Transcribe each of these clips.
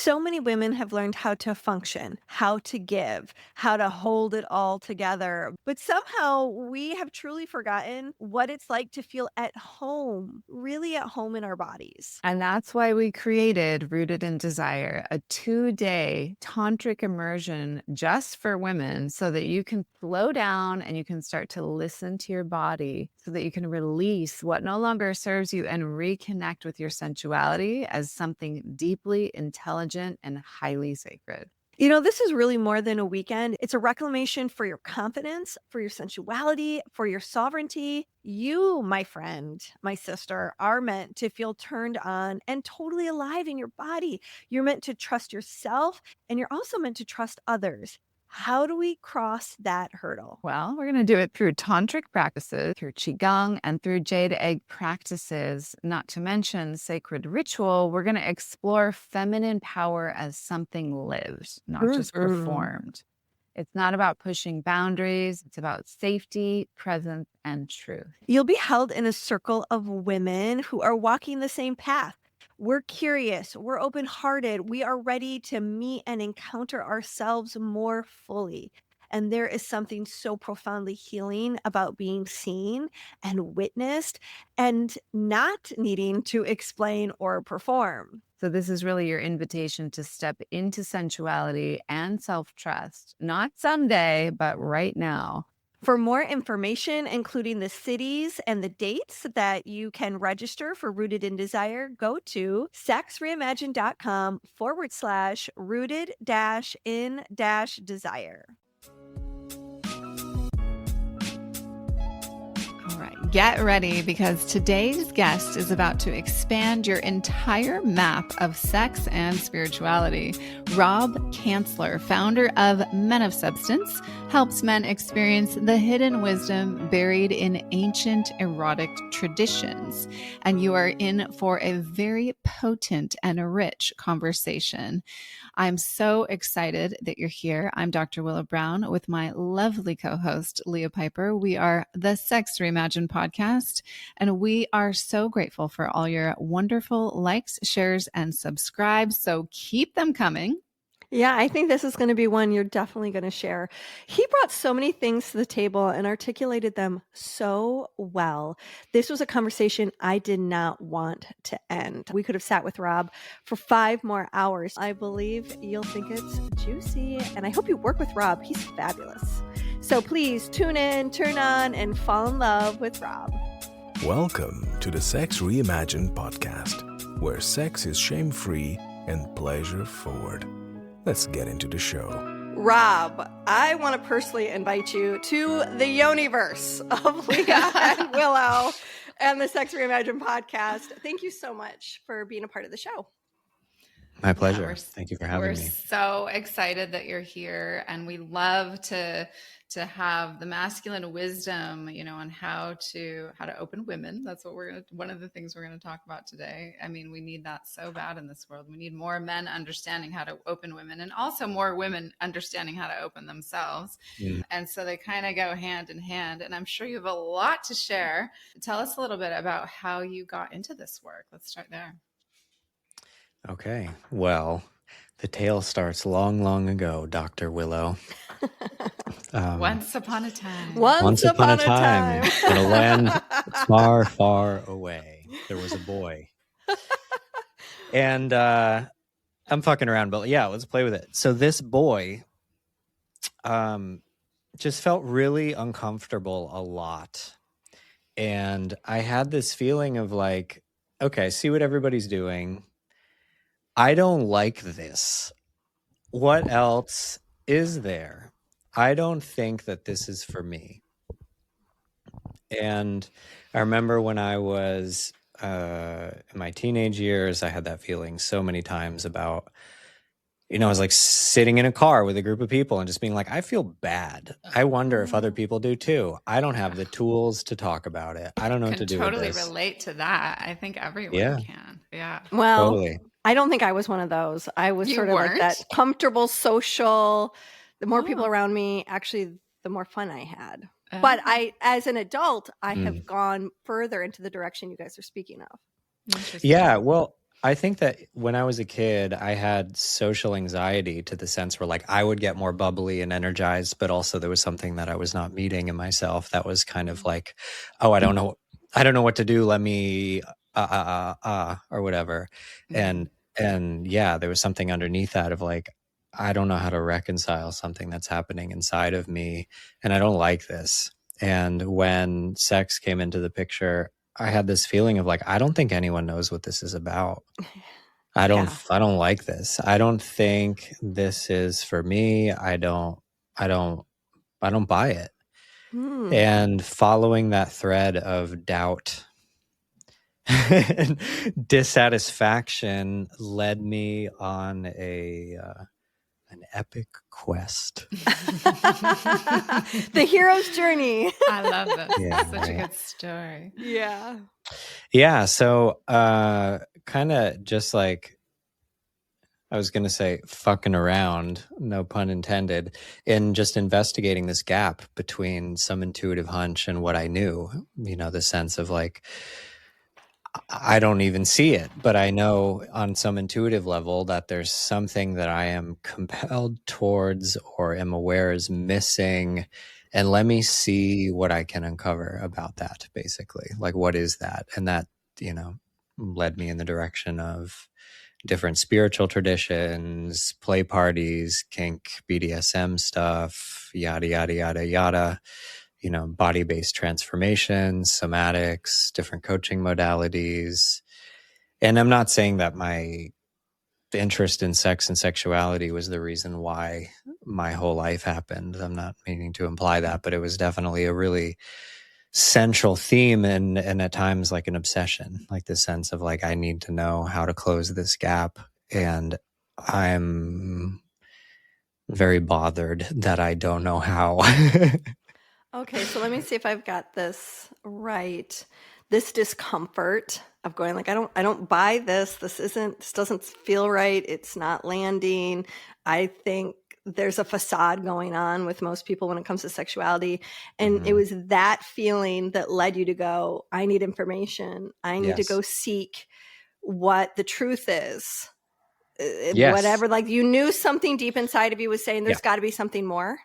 So many women have learned how to function, how to give, how to hold it all together. But somehow we have truly forgotten what it's like to feel at home, really at home in our bodies. And that's why we created Rooted in Desire, a 2-day tantric immersion just for women so that you can slow down and you can start to listen to your body so that you can release what no longer serves you and reconnect with your sensuality as something deeply intelligent and highly sacred. This is really more than a weekend. It's a reclamation for your confidence, for your sensuality, for your sovereignty. You, my friend, my sister, are meant to feel turned on and totally alive in your body. You're meant to trust yourself, and you're also meant to trust others. How do we cross that hurdle? Well, we're going to do it through tantric practices, through qigong, and through jade egg practices, not to mention sacred ritual. We're going to explore feminine power as something lived, not just performed. It's not about pushing boundaries. It's about safety, presence, and truth. You'll be held in a circle of women who are walking the same path. We're curious, we're open hearted, we are ready to meet and encounter ourselves more fully. And there is something so profoundly healing about being seen and witnessed and not needing to explain or perform. So this is really your invitation to step into sensuality and self-trust, not someday, but right now. For more information, including the cities and the dates that you can register for Rooted in Desire, go to sexreimagined.com/rooted-in-desire. All right, get ready because today's guest is about to expand your entire map of sex and spirituality. Rob Kancler, founder of Men of Substance, helps men experience the hidden wisdom buried in ancient erotic traditions. And you are in for a very potent and rich conversation. I'm so excited that you're here. I'm Dr. Willow Brown with my lovely co-host, Leah Piper. We are the Sex Reimagined podcast, and we are so grateful for all your wonderful likes, shares, and subscribes. So keep them coming. Yeah, I think this is going to be one you're definitely going to share. He brought so many things to the table and articulated them so well. This was a conversation I did not want to end. We could have sat with Rob for 5 more hours. I believe you'll think it's juicy, and I hope you work with Rob. He's fabulous. So please tune in, turn on, and fall in love with Rob. Welcome to the Sex Reimagined podcast, where sex is shame-free and pleasure-forward. Let's get into the show. Rob, I want to personally invite you to the Yoniverse of Leah and Willow and the Sex Reimagined podcast. Thank you so much for being a part of the show. My pleasure. Thank you for having me. We're so excited that you're here, and we love to have the masculine wisdom, on how to open women. That's what one of the things we're going to talk about today. I mean, we need that so bad in this world. We need more men understanding how to open women, and also more women understanding how to open themselves. And so they kind of go hand in hand. And I'm sure you have a lot to share. Tell us a little bit about how you got into this work. Let's start there. Okay. Well, the tale starts long, long ago, Dr. Willow. Once upon a time. Once upon a time. In a land far, far away, there was a boy. And I'm fucking around, but yeah, let's play with it. So this boy just felt really uncomfortable a lot. And I had this feeling of like, okay, see what everybody's doing. I don't like this. What else is there? I don't think that this is for me. And I remember when I was in my teenage years, I had that feeling so many times about, I was like sitting in a car with a group of people and just being like, I feel bad. I wonder if other people do too. I don't have the tools to talk about it. I don't know what to do with this. Totally relate to that. I think everyone can. Yeah. Well, totally. I don't think I was one of those. I was sort of like that comfortable social. The more people around me, actually, the more fun I had. But as an adult, I have gone further into the direction you guys are speaking of. Yeah. Well, I think that when I was a kid, I had social anxiety to the sense where like I would get more bubbly and energized, but also there was something that I was not meeting in myself that was kind of like, oh, I don't know what to do. Let me, or whatever. Mhm. And yeah, there was something underneath that of like, I don't know how to reconcile something that's happening inside of me, and I don't like this. And when sex came into the picture, I had this feeling of like, I don't think anyone knows what this is about. I Yeah. don't like this. I don't think this is for me. I don't buy it. Hmm. And following that thread of doubt and dissatisfaction led me on an epic quest. The hero's journey. I love this. Yeah, Such a right. good story. Yeah. Yeah, so kind of just like I was going to say fucking around, no pun intended, in just investigating this gap between some intuitive hunch and what I knew, the sense of like, I don't even see it, but I know on some intuitive level that there's something that I am compelled towards or am aware is missing. And let me see what I can uncover about that, basically. Like, what is that? And that, led me in the direction of different spiritual traditions, play parties, kink, BDSM stuff, yada, yada, yada, yada, body-based transformations, somatics, different coaching modalities. And I'm not saying that my interest in sex and sexuality was the reason why my whole life happened. I'm not meaning to imply that, but it was definitely a really central theme and at times like an obsession, like this sense of like, I need to know how to close this gap. And I'm very bothered that I don't know how. Okay, so let me see if I've got this right. This discomfort of going like I don't buy this. This doesn't feel right. It's not landing. I think there's a facade going on with most people when it comes to sexuality. And it Mhm. was that feeling that led you to go, I need information. I need to Yes. go seek what the truth is. Yes. Whatever, like you knew something deep inside of you was saying Yeah. there's got to be something more.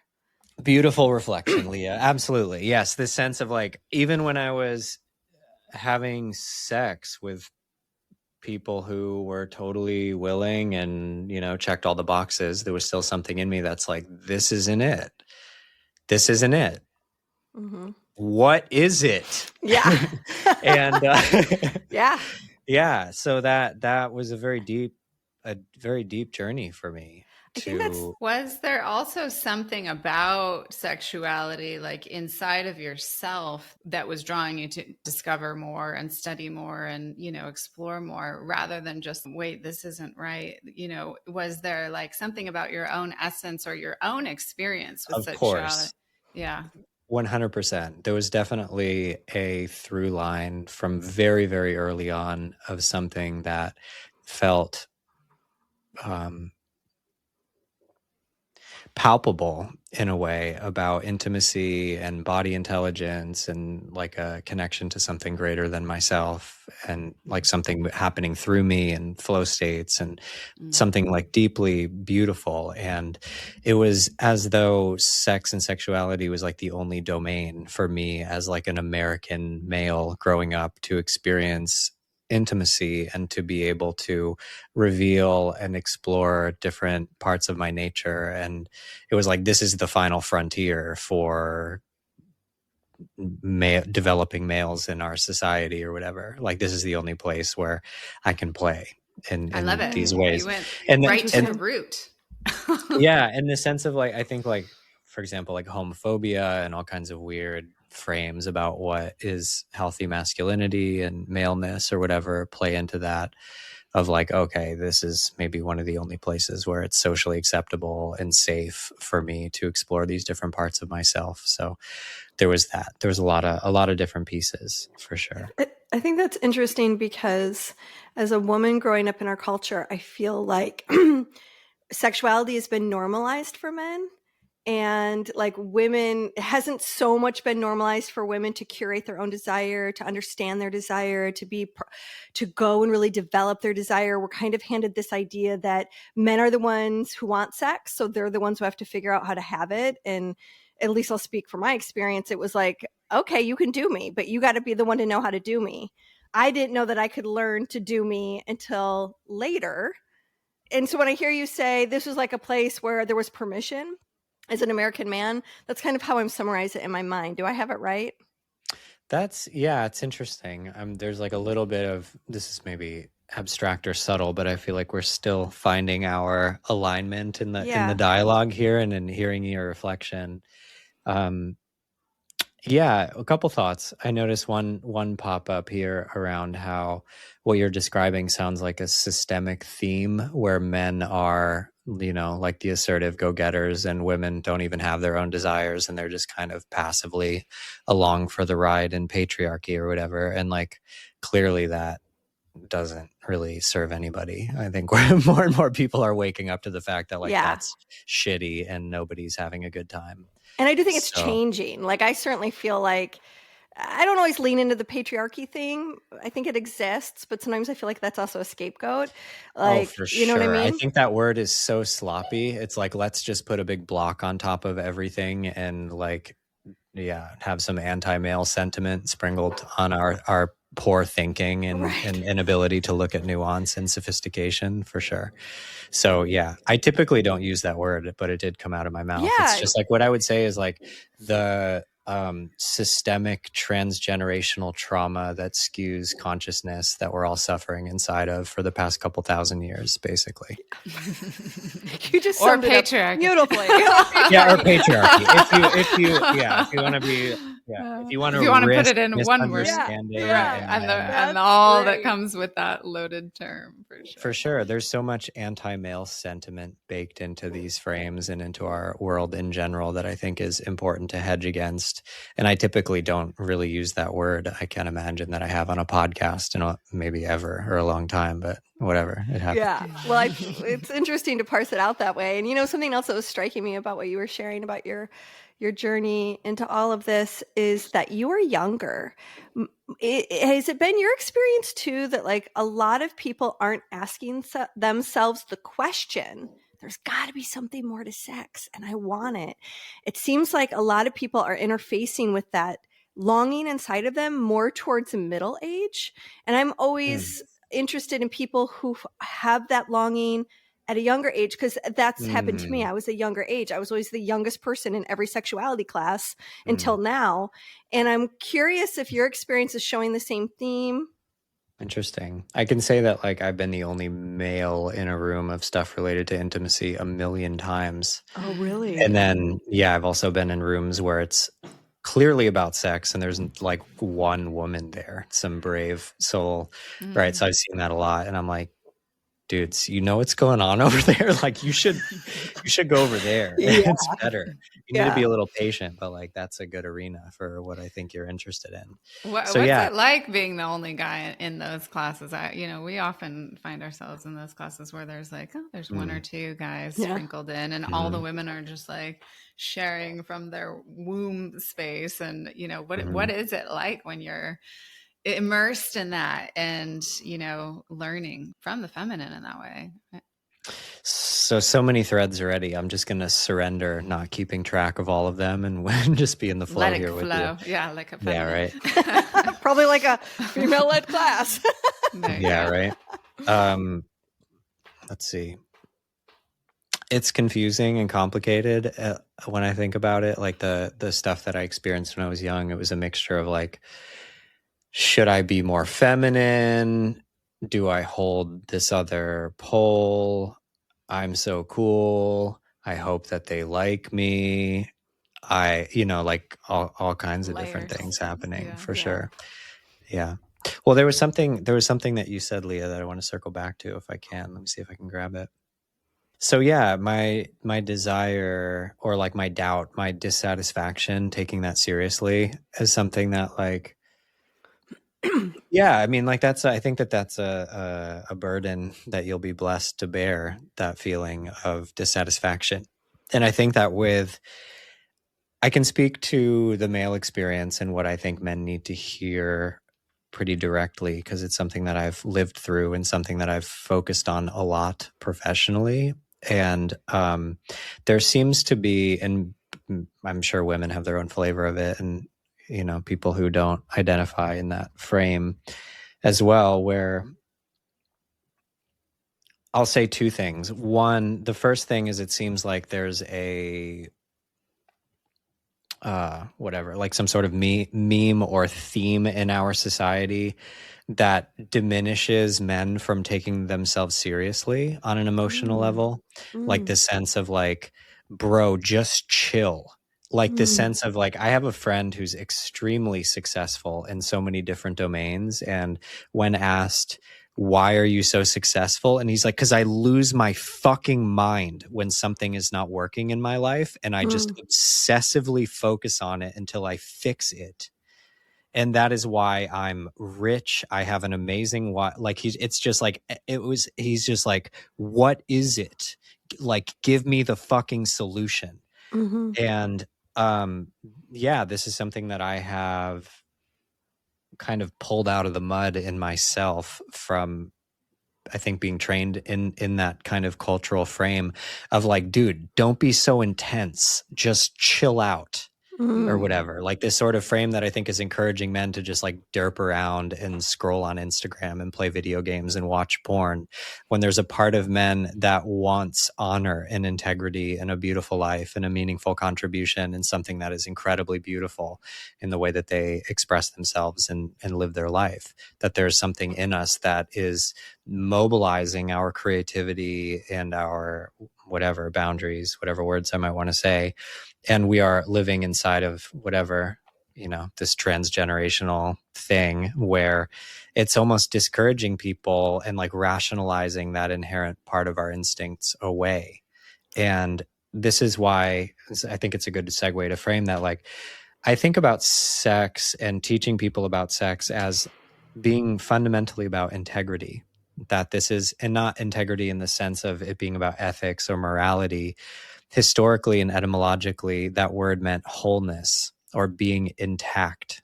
Beautiful reflection, Leah. Absolutely. Yes. This sense of like, even when I was having sex with people who were totally willing and, checked all the boxes, there was still something in me that's like, this isn't it. This isn't it. Mm-hmm. What is it? Yeah. And Yeah. yeah, so that was a very deep journey for me I think that's to Was there also something about sexuality, like inside of yourself, that was drawing you to discover more and study more and, explore more rather than just, wait, this isn't right? Was there like something about your own essence or your own experience with of sexuality? course Yeah. 100%. There was definitely a through line from very, very early on of something that felt palpable in a way about intimacy and body intelligence and like a connection to something greater than myself and like something happening through me and flow states and something like deeply beautiful. And it was as though sex and sexuality was like the only domain for me as like an American male growing up to experience intimacy and to be able to reveal and explore different parts of my nature. And it was like, this is the final frontier for developing males in our society or whatever. Like, this is the only place where I can play in I love it. these ways. You went And right to the root. yeah, in the sense of like, I think like, for example, like homophobia and all kinds of weird frames about what is healthy masculinity and maleness or whatever play into that of like, okay, this is maybe one of the only places where it's socially acceptable and safe for me to explore these different parts of myself. So there was that. There was a lot of different pieces for sure. I think that's interesting because as a woman growing up in our culture, I feel like sexuality has been normalized for men. and like women, it hasn't so much been normalized for women to curate their own desire, to understand their desire, to go and really develop their desire. We're kind of handed this idea that men are the ones who want sex, so they're the ones who have to figure out how to have it. And at least I'll speak from my experience. It was like, okay, you can do me, but you got to be the one to know how to do me. I didn't know that I could learn to do me until later. And so when I hear you say this was like a place where there was permission as an American man, that's kind of how I'm summarizing it in my mind. Do I have it right? It's interesting. There's like a little bit of, this is maybe abstract or subtle, but I feel like we're still finding our alignment in the dialogue here and in hearing your reflection. A couple thoughts. I noticed one pop up here around how what you're describing sounds like a systemic theme where men are, like the assertive go-getters, and women don't even have their own desires, and they're just kind of passively along for the ride in patriarchy or whatever. And like clearly that doesn't really serve anybody. I think more and more people are waking up to the fact that that's shitty and nobody's having a good time. And I do think it's changing. Like, I certainly feel like I don't always lean into the patriarchy thing. I think it exists, but sometimes I feel like that's also a scapegoat. Like, for you know what I mean? I think that word is so sloppy. It's like, let's just put a big block on top of everything and have some anti-male sentiment sprinkled on our poor thinking and inability to look at nuance and sophistication, for sure. So I typically don't use that word, but it did come out of my mouth. It's just like what I would say is like the systemic transgenerational trauma that skews consciousness that we're all suffering inside of for the past couple thousand years, basically. You just summed it up beautifully. Or patriarchy. If you want to be. If you want to put it in one word, and all that comes with that loaded term, for sure. For sure, there's so much anti-male sentiment baked into these frames and into our world in general that I think is important to hedge against. And I typically don't really use that word. I can't imagine that I have on a podcast in maybe ever or a long time, but whatever, it happens. Yeah, well, it's interesting to parse it out that way. And something else that was striking me about what you were sharing about your journey into all of this is that you are younger. Has it been your experience too that like a lot of people aren't asking themselves the question, there's got to be something more to sex and I want it? It seems like a lot of people are interfacing with that longing inside of them more towards the middle age. And I'm always interested in people who have that longing at a younger age, because that's happened to me. I was a younger age. I was always the youngest person in every sexuality class until now. And I'm curious if your experience is showing the same theme. Interesting. I can say that like I've been the only male in a room of stuff related to intimacy 1,000,000 times. Oh, really? And then, I've also been in rooms where it's clearly about sex and there's like one woman there, some brave soul, right? So I've seen that a lot, and I'm like, dudes, you know what's going on over there? Like you should go over there. It's better. You need to be a little patient, but like that's a good arena for what I think you're interested in. What's it like being the only guy in those classes? We often find ourselves in those classes where there's like, there's one or two guys sprinkled in, and all the women are just like sharing from their womb space. And what is it like when you're immersed in that and learning from the feminine in that way? So many threads already. I'm just gonna surrender not keeping track of all of them and just be in the flow here with you. Like a feminine. Right. Probably like a female-led class. Right. Let's see. It's confusing and complicated when I think about it. Like the stuff that I experienced when I was young, it was a mixture of like, should I be more feminine? Do I hold this other pole? I'm so cool. I hope that they like me. Like all kinds of different things happening for sure. Yeah. Well, there was something that you said, Leah, that I want to circle back to if I can. Let me see if I can grab it. So my desire, or like my doubt, my dissatisfaction, taking that seriously is something that like, I mean, like I think that's a burden that you'll be blessed to bear, that feeling of dissatisfaction. And I think that I can speak to the male experience and what I think men need to hear pretty directly, because it's something that I've lived through and something that I've focused on a lot professionally. And there seems to be, and I'm sure women have their own flavor of it, and people who don't identify in that frame as well, where I'll say two things. One, the first thing is, it seems like there's a whatever, like some sort of meme or theme in our society that diminishes men from taking themselves seriously on an emotional level. Like this sense of like, bro, just chill. Like this sense of like, I have a friend who's extremely successful in so many different domains. And when asked, why are you so successful? And he's like, because I lose my fucking mind when something is not working in my life. And I just obsessively focus on it until I fix it. And that is why I'm rich. I have an amazing like he's just like what is it? Like, give me the fucking solution. And this is something that I have kind of pulled out of the mud in myself from, I think, being trained in that kind of cultural frame of like, dude, don't be so intense, just chill out. Or whatever, like this sort of frame that I think is encouraging men to just like derp around and scroll on Instagram and play video games and watch porn, when there's a part of men that wants honor and integrity and a beautiful life and a meaningful contribution and something that is incredibly beautiful in the way that they express themselves and live their life. That there's something in us that is mobilizing our creativity and our whatever boundaries, whatever words I might want to say. And we are living inside of whatever, this transgenerational thing where it's almost discouraging people and like rationalizing that inherent part of our instincts away. And this is why I think it's a good segue to frame that. Like, I think about sex and teaching people about sex as being fundamentally about integrity. That this is, and not integrity in the sense of it being about ethics or morality. Historically and etymologically, that word meant wholeness or being intact,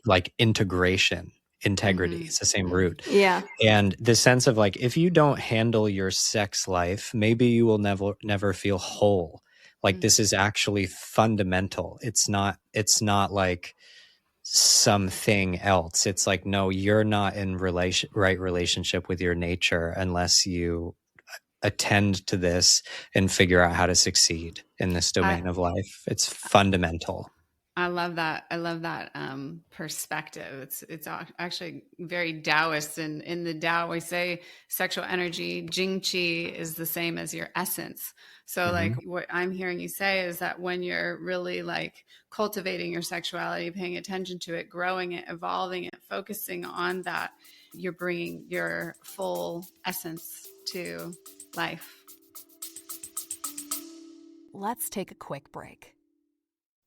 like integration, integrity. It's the same root. Yeah. And the sense of like, if you don't handle your sex life, maybe you will never feel whole. Like this is actually fundamental. It's not like something else. It's like, no, you're not in right relationship with your nature unless you attend to this and figure out how to succeed in this domain of life. It's fundamental. I love that. I love that perspective. It's actually very Taoist. And in the Tao, we say sexual energy, Jing Qi, is the same as your essence. So like what I'm hearing you say is that when you're really like cultivating your sexuality, paying attention to it, growing it, evolving it, focusing on that, you're bringing your full essence to life. Let's take a quick break.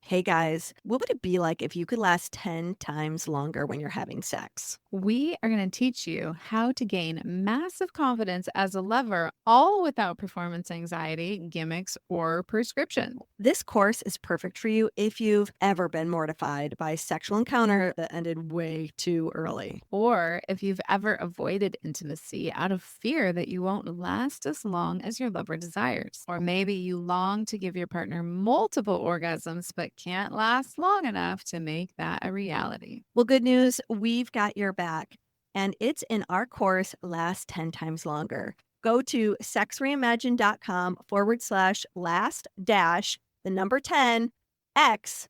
Hey guys, what would it be like if you could last 10 times longer when you're having sex? We are going to teach you how to gain massive confidence as a lover, all without performance anxiety, gimmicks, or prescription. This course is perfect for you if you've ever been mortified by a sexual encounter that ended way too early. Or if you've ever avoided intimacy out of fear that you won't last as long as your lover desires. Or maybe you long to give your partner multiple orgasms but can't last long enough to make that a reality. Well, good news, we've got your back, and it's in our course, Last 10 Times Longer. Go to sexreimagined.com/last the number 10 x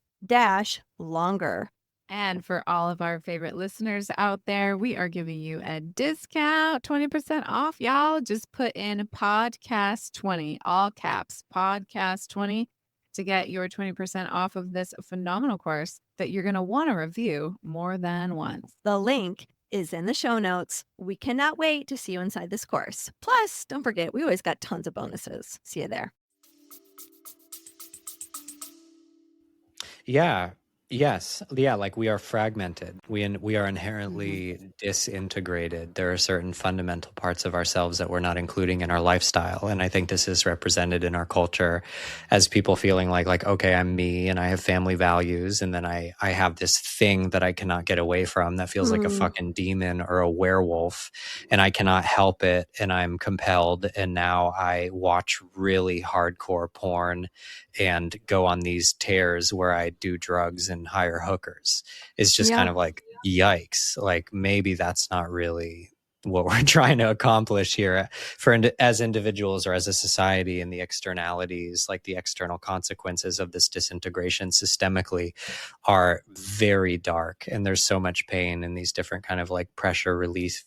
longer. And for all of our favorite listeners out there, we are giving you a discount, 20% off, y'all. Just put in podcast 20, all caps, podcast 20, to get your 20% off of this phenomenal course that you're going to want to review more than once. The link is in the show notes. We cannot wait to see you inside this course. Plus, don't forget, we always got tons of bonuses. See you there. Yeah. Yes. Yeah. Like we are fragmented. We are inherently disintegrated. There are certain fundamental parts of ourselves that we're not including in our lifestyle. And I think this is represented in our culture as people feeling like, okay, I'm me and I have family values. And then I have this thing that I cannot get away from that feels like a fucking demon or a werewolf, and I cannot help it. And I'm compelled. And now I watch really hardcore porn and go on these tears where I do drugs and hire hookers. It's just kind of like, yikes. Like maybe that's not really what we're trying to accomplish here as individuals or as a society, and the externalities, like the external consequences of this disintegration systemically are very dark. And there's so much pain in these different kind of like pressure release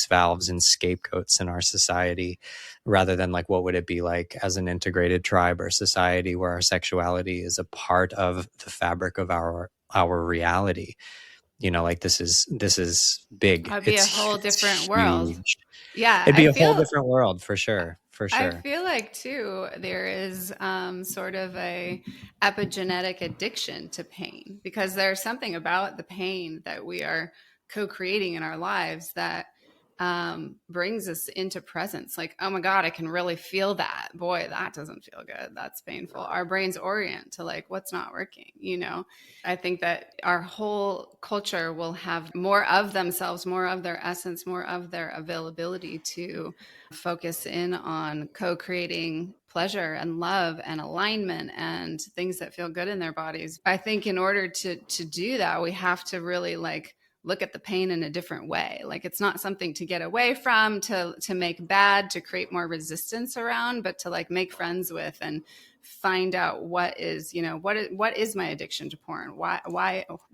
valves and scapegoats in our society, rather than like what would it be like as an integrated tribe or society where our sexuality is a part of the fabric of our reality. You know, like this is big. It'd be a whole different world. Yeah, it'd be a whole different world for sure. I feel like too there is sort of a epigenetic addiction to pain, because there's something about the pain that we are co-creating in our lives that brings us into presence. Like, oh my God, I can really feel that. Boy, that doesn't feel good. That's painful. Our brains orient to like, what's not working, you know? I think that our whole culture will have more of themselves, more of their essence, more of their availability to focus in on co-creating pleasure and love and alignment and things that feel good in their bodies. I think in order to do that, we have to really like look at the pain in a different way. Like it's not something to get away from, to make bad, to create more resistance around, but to like make friends with and find out what is, you know, what is my addiction to porn? Why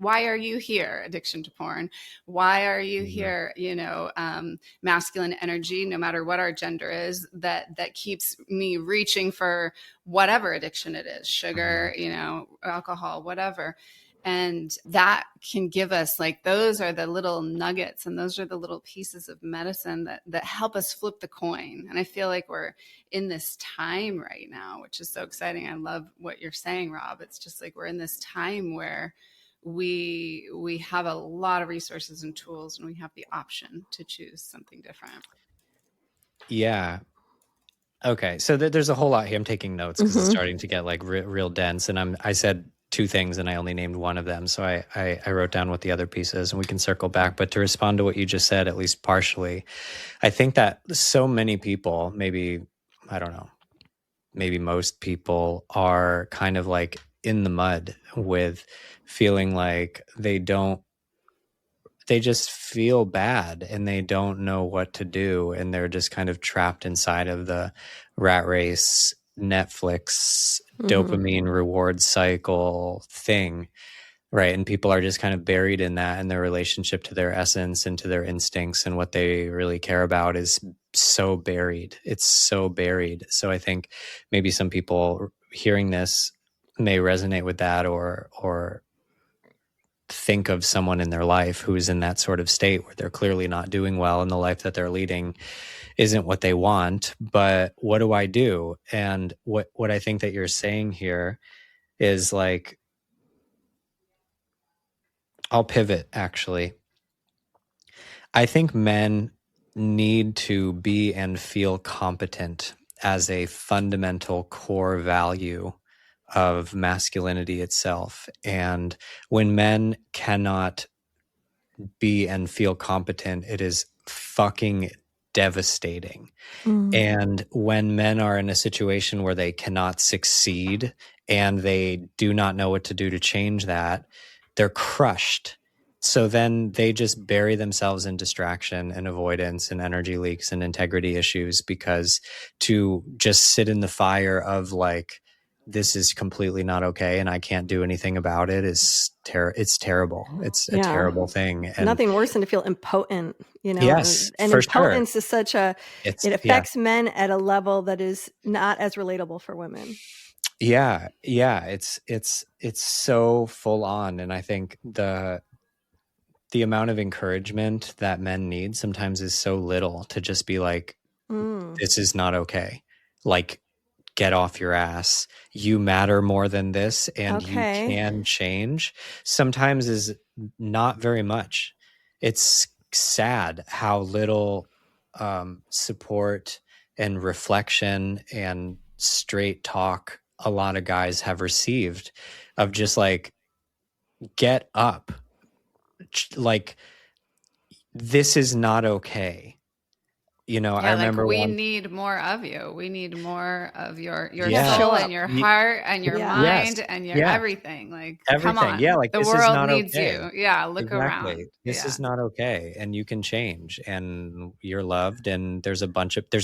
are you here? Addiction to porn. Why are you here? You know, masculine energy, no matter what our gender is, that keeps me reaching for whatever addiction it is, sugar, you know, alcohol, whatever. And that can give us like, those are the little nuggets and those are the little pieces of medicine that help us flip the coin. And I feel like we're in this time right now, which is so exciting. I love what you're saying, Rob. It's just like, we're in this time where we have a lot of resources and tools and we have the option to choose something different. Yeah. Okay. So there's a whole lot here. I'm taking notes because it's starting to get like real dense. And I said two things and I only named one of them. So I wrote down what the other piece is and we can circle back. But to respond to what you just said, at least partially, I think that so many people, maybe, I don't know, maybe most people are kind of like in the mud with feeling like they just feel bad and they don't know what to do. And they're just kind of trapped inside of the rat race, Netflix, dopamine reward cycle thing, right? And people are just kind of buried in that, and their relationship to their essence and to their instincts and what they really care about is so buried. It's so buried. So I think maybe some people hearing this may resonate with that or think of someone in their life who's in that sort of state where they're clearly not doing well and the life that they're leading isn't what they want. But what do I do? And what I think that you're saying here is like, I'll pivot actually. I think men need to be and feel competent as a fundamental core value of masculinity itself. And when men cannot be and feel competent, it is fucking devastating. And when men are in a situation where they cannot succeed and they do not know what to do to change that, they're crushed. So then they just bury themselves in distraction and avoidance and energy leaks and integrity issues, because to just sit in the fire of like, this is completely not okay and I can't do anything about it is it's terrible. It's a terrible thing. And nothing worse than to feel impotent, you know? Yes, and for impotence sure. is such it affects men at a level that is not as relatable for women. Yeah. It's so full on. And I think the amount of encouragement that men need sometimes is so little to just be like, this is not okay. Like, get off your ass. You matter more than this, and you Okay. can change, sometimes is not very much. It's sad how little support and reflection and straight talk a lot of guys have received of just like, get up. Like, this is not okay. You know, I Yeah, like remember we one. need more of you. We need more of your Yeah. soul Show and up. your heart and your Yeah. mind Yes. and your Yeah. everything. Like, come Everything. on. Yeah. Like, The this is world not needs okay. you. Yeah, look Exactly. around. This Yeah. is not okay. And you can change, and you're loved. And there's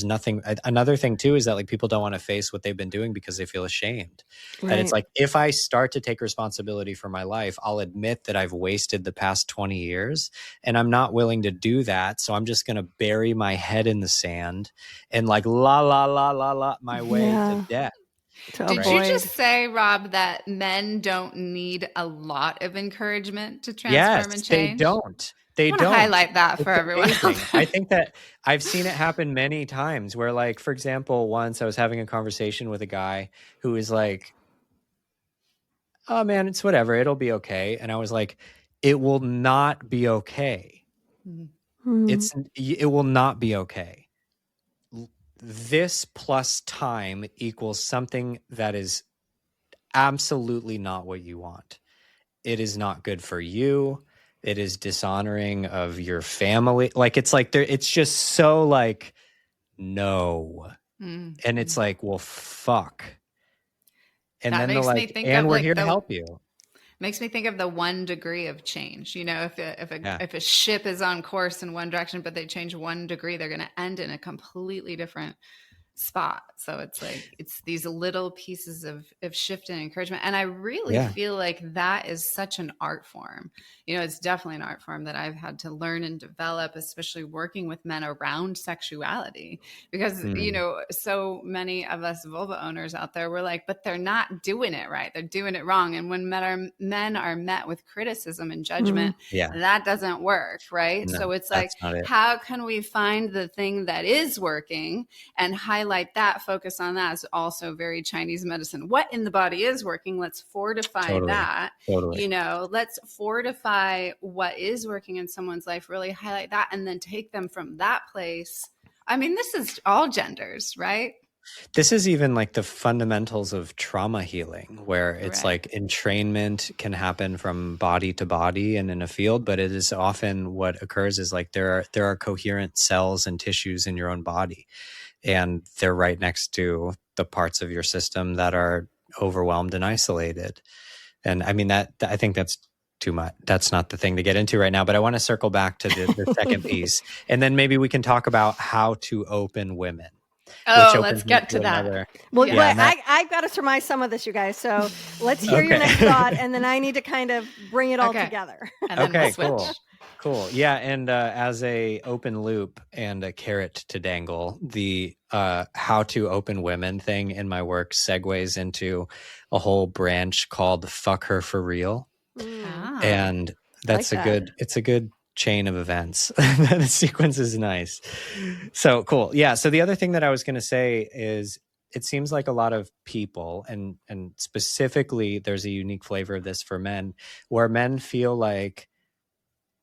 nothing. Another thing too is that like people don't want to face what they've been doing because they feel ashamed. That it's Right. like, if I start to take responsibility for my life, I'll admit that I've wasted the past 20 years, and I'm not willing to do that. So I'm just going to bury my head in the sand and like la my way to death. To Did avoid. you just say, Rob, that men don't need a lot of encouragement to transform Yes, and they change? don't. They I want to don't. highlight that for It's everyone amazing. out there. I think that I've seen it happen many times where, like, for example, once I was having a conversation with a guy who was like, oh man, it's whatever, it'll be okay. And I was like, it will not be okay. It will not be okay. This plus time equals something that is absolutely not what you want. It is not good for you. It is dishonoring of your family. Like, it's like it's just so like, no. And it's like, well, fuck. And That then they're makes me like, think and of we're like here to help you. Makes me think of the 1 degree of change. You know, Yeah. if a ship is on course in one direction, but they change 1 degree, they're going to end in a completely different spot. So it's like, it's these little pieces of shift and encouragement. And I really feel like that is such an art form. You know, it's definitely an art form that I've had to learn and develop, especially working with men around sexuality, because, you know, so many of us vulva owners out there, we're like, but they're not doing it right. They're doing it wrong. And when men are met with criticism and judgment, that doesn't work. Right. No, so it's like, how can we find the thing that is working and highlight that, focus on that? Is also very Chinese medicine. What in the body is working? Let's fortify that. You know, let's fortify what is working in someone's life, really highlight that, and then take them from that place. I mean, this is all genders, right? This is even like the fundamentals of trauma healing, where it's like entrainment can happen from body to body and in a field, but it is often what occurs is like there are coherent cells and tissues in your own body, and they're right next to the parts of your system that are overwhelmed and isolated. And I mean, I think that's too much. That's not the thing to get into right now, but I want to circle back to the second piece, and then maybe we can talk about how to open women. Oh, let's get to that. Well, I've got to surmise some of this, you guys. So let's hear your next thought, and then I need to kind of bring it all together. And then we'll switch. Cool. Yeah. And as a open loop and a carrot to dangle, the how to open women thing in my work segues into a whole branch called Fuck Her For Real. And that's it's a good chain of events. The sequence is nice. So cool. Yeah. So the other thing that I was going to say is, it seems like a lot of people, and specifically there's a unique flavor of this for men, where men feel like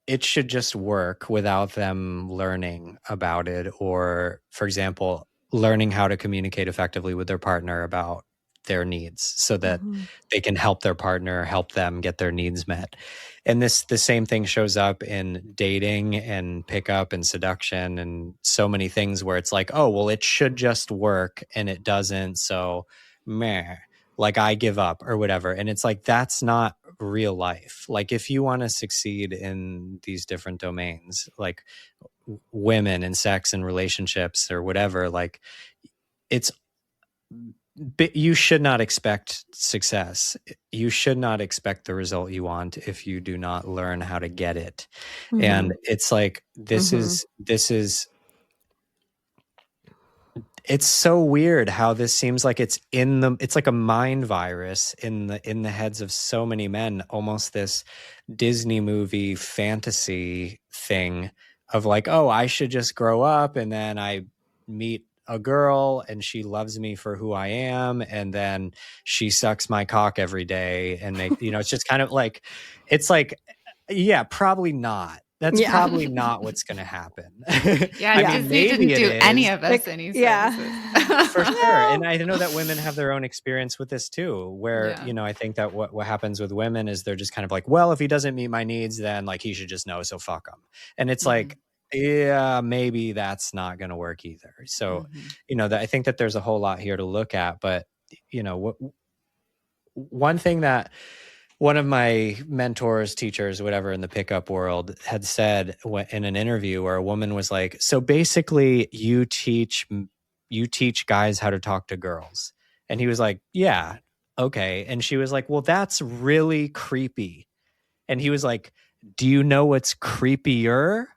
it should just work without them learning about it, or, for example, learning how to communicate effectively with their partner about their needs so that they can help their partner, help them get their needs met. And the same thing shows up in dating and pickup and seduction and so many things, where it's like, oh, well, it should just work, and it doesn't. So meh, like I give up or whatever. And it's like, that's not real life. Like, if you want to succeed in these different domains, like women and sex and relationships or whatever, like you should not expect success. You should not expect the result you want if you do not learn how to get it. And it's like, this is it's so weird how this seems like it's like a mind virus in the heads of so many men, almost this Disney movie fantasy thing of like, oh, I should just grow up and then I meet a girl and she loves me for who I am, and then she sucks my cock every day and it's just kind of like, it's like, yeah, probably not. That's probably not what's going to happen. Yeah, Disney didn't do any of us any services. For sure. And I know that women have their own experience with this too, where, I think that what happens with women is they're just kind of like, well, if he doesn't meet my needs, then like he should just know, so fuck him. And it's like, yeah, maybe that's not going to work either. So, I think that there's a whole lot here to look at. But, one thing that one of my mentors, teachers, whatever, in the pickup world had said in an interview where a woman was like, so basically you teach guys how to talk to girls. And he was like, yeah, okay. And she was like, well, that's really creepy. And he was like, do you know what's creepier?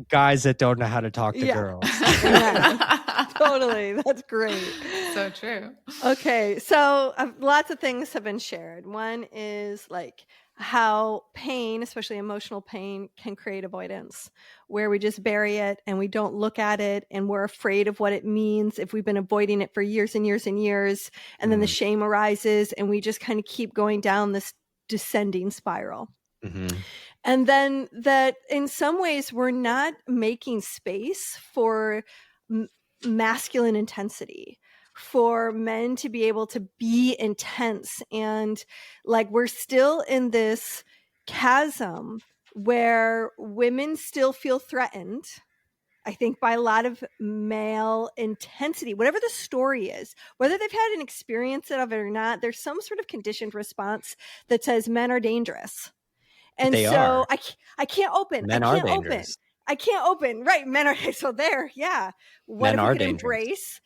Guys that don't know how to talk to girls. Totally. That's great. So true. Okay. So lots of things have been shared. One is like how pain, especially emotional pain, can create avoidance, where we just bury it and we don't look at it and we're afraid of what it means if we've been avoiding it for years and years and years. And then the shame arises and we just kind of keep going down this descending spiral. And then that in some ways we're not making space for masculine intensity, for men to be able to be intense. And like we're still in this chasm where women still feel threatened, I think, by a lot of male intensity, whatever the story is, whether they've had an experience of it or not. There's some sort of conditioned response that says men are dangerous. And they so are. I can't open. Men I can't are open. dangerous. I can't open. Right. Men are. So there. Yeah. What Men if are we could dangerous. embrace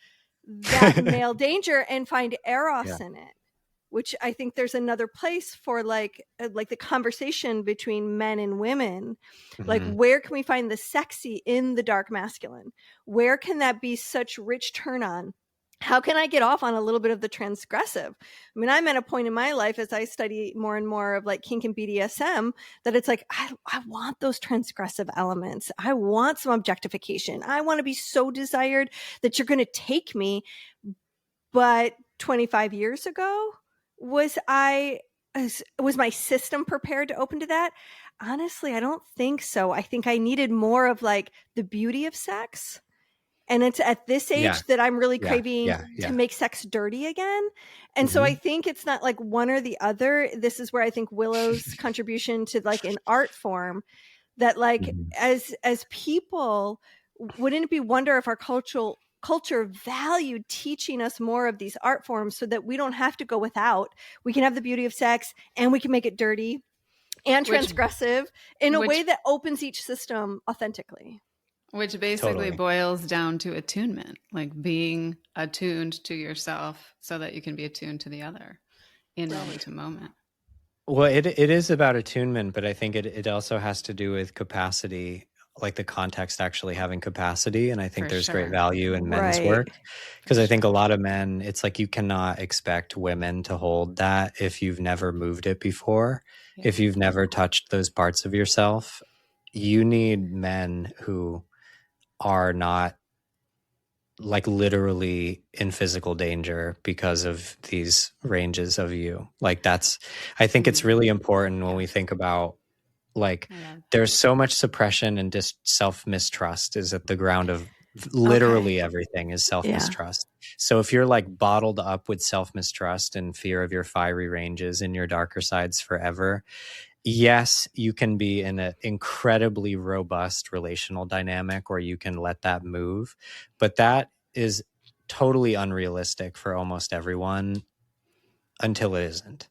that male danger and find eros in it? Which I think there's another place for like the conversation between men and women. Like, where can we find the sexy in the dark masculine? Where can that be such rich turn on? How can I get off on a little bit of the transgressive? I mean, I'm at a point in my life as I study more and more of like kink and BDSM that it's like, I want those transgressive elements. I want some objectification. I want to be so desired that you're going to take me. But 25 years ago, was my system prepared to open to that? Honestly, I don't think so. I think I needed more of like the beauty of sex. And it's at this age that I'm really craving to make sex dirty again. And so I think it's not like one or the other. This is where I think Willow's contribution to like an art form that like as people, wouldn't it be wonder if our culture valued teaching us more of these art forms so that we don't have to go without. We can have the beauty of sex and we can make it dirty and transgressive in a way that opens each system authentically. Which basically boils down to attunement, like being attuned to yourself so that you can be attuned to the other in moment to moment. Well, it is about attunement, but I think it also has to do with capacity, like the context actually having capacity. And I think there's great value in men's work, because I think a lot of men, it's like you cannot expect women to hold that if you've never moved it before, if you've never touched those parts of yourself. You need men who are not like literally in physical danger because of these ranges of you. Like I think it's really important when we think about like there's so much suppression and just self-mistrust is at the ground of literally everything is self-mistrust. So if you're like bottled up with self-mistrust and fear of your fiery ranges and your darker sides forever, yes, you can be in an incredibly robust relational dynamic where you can let that move, but that is totally unrealistic for almost everyone until it isn't.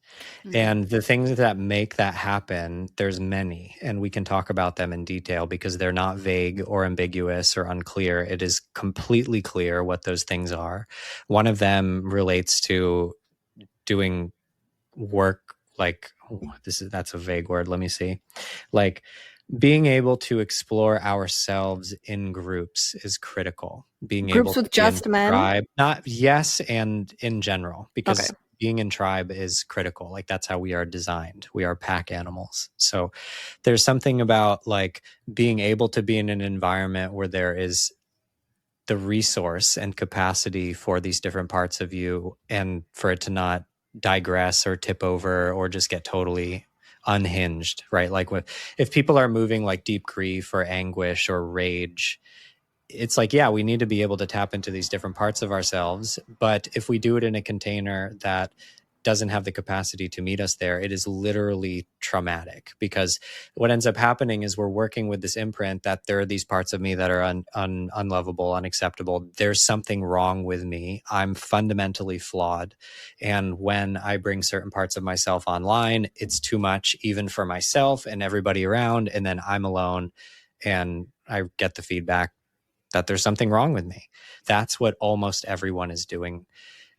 And the things that make that happen, there's many, and we can talk about them in detail because they're not vague or ambiguous or unclear. It is completely clear what those things are. One of them relates to doing work like that's a vague word. Let me see. Like being able to explore ourselves in groups is critical. Being groups able with to just men, not and in general, because being in tribe is critical. Like that's how we are designed. We are pack animals. So there's something about like being able to be in an environment where there is the resource and capacity for these different parts of you, and for it to not digress or tip over or just get totally unhinged, right? Like if people are moving like deep grief or anguish or rage, it's like, yeah, we need to be able to tap into these different parts of ourselves. But if we do it in a container that doesn't have the capacity to meet us there, it is literally traumatic, because what ends up happening is we're working with this imprint that there are these parts of me that are unlovable, unacceptable. There's something wrong with me. I'm fundamentally flawed. And when I bring certain parts of myself online, it's too much, even for myself and everybody around. And then I'm alone and I get the feedback that there's something wrong with me. That's what almost everyone is doing.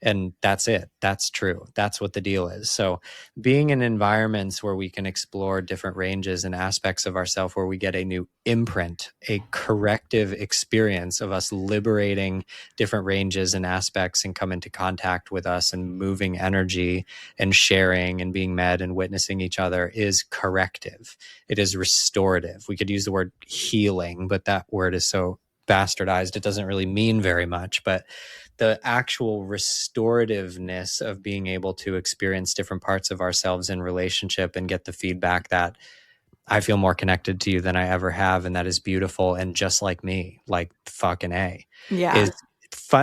And that's it. That's true. That's what the deal is. So being in environments where we can explore different ranges and aspects of ourselves, where we get a new imprint, a corrective experience of us liberating different ranges and aspects and come into contact with us and moving energy and sharing and being met and witnessing each other, is corrective. It is restorative. We could use the word healing, but that word is so bastardized, it doesn't really mean very much. But the actual restorativeness of being able to experience different parts of ourselves in relationship and get the feedback that I feel more connected to you than I ever have, and that is beautiful, and just like me, like fucking A. Yeah.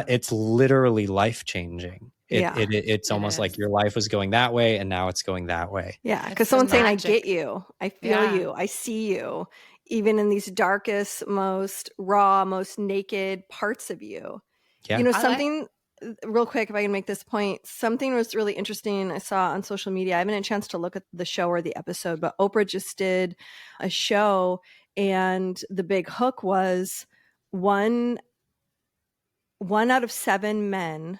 It's literally life-changing. It's almost like your life was going that way and now it's going that way. Yeah, because someone's saying, I get you, I feel you, I see you, even in these darkest, most raw, most naked parts of you. Yeah. You know, something real quick, if I can make this point, something was really interesting I saw on social media. I haven't had a chance to look at the show or the episode, but Oprah just did a show, and the big hook was one out of 7 men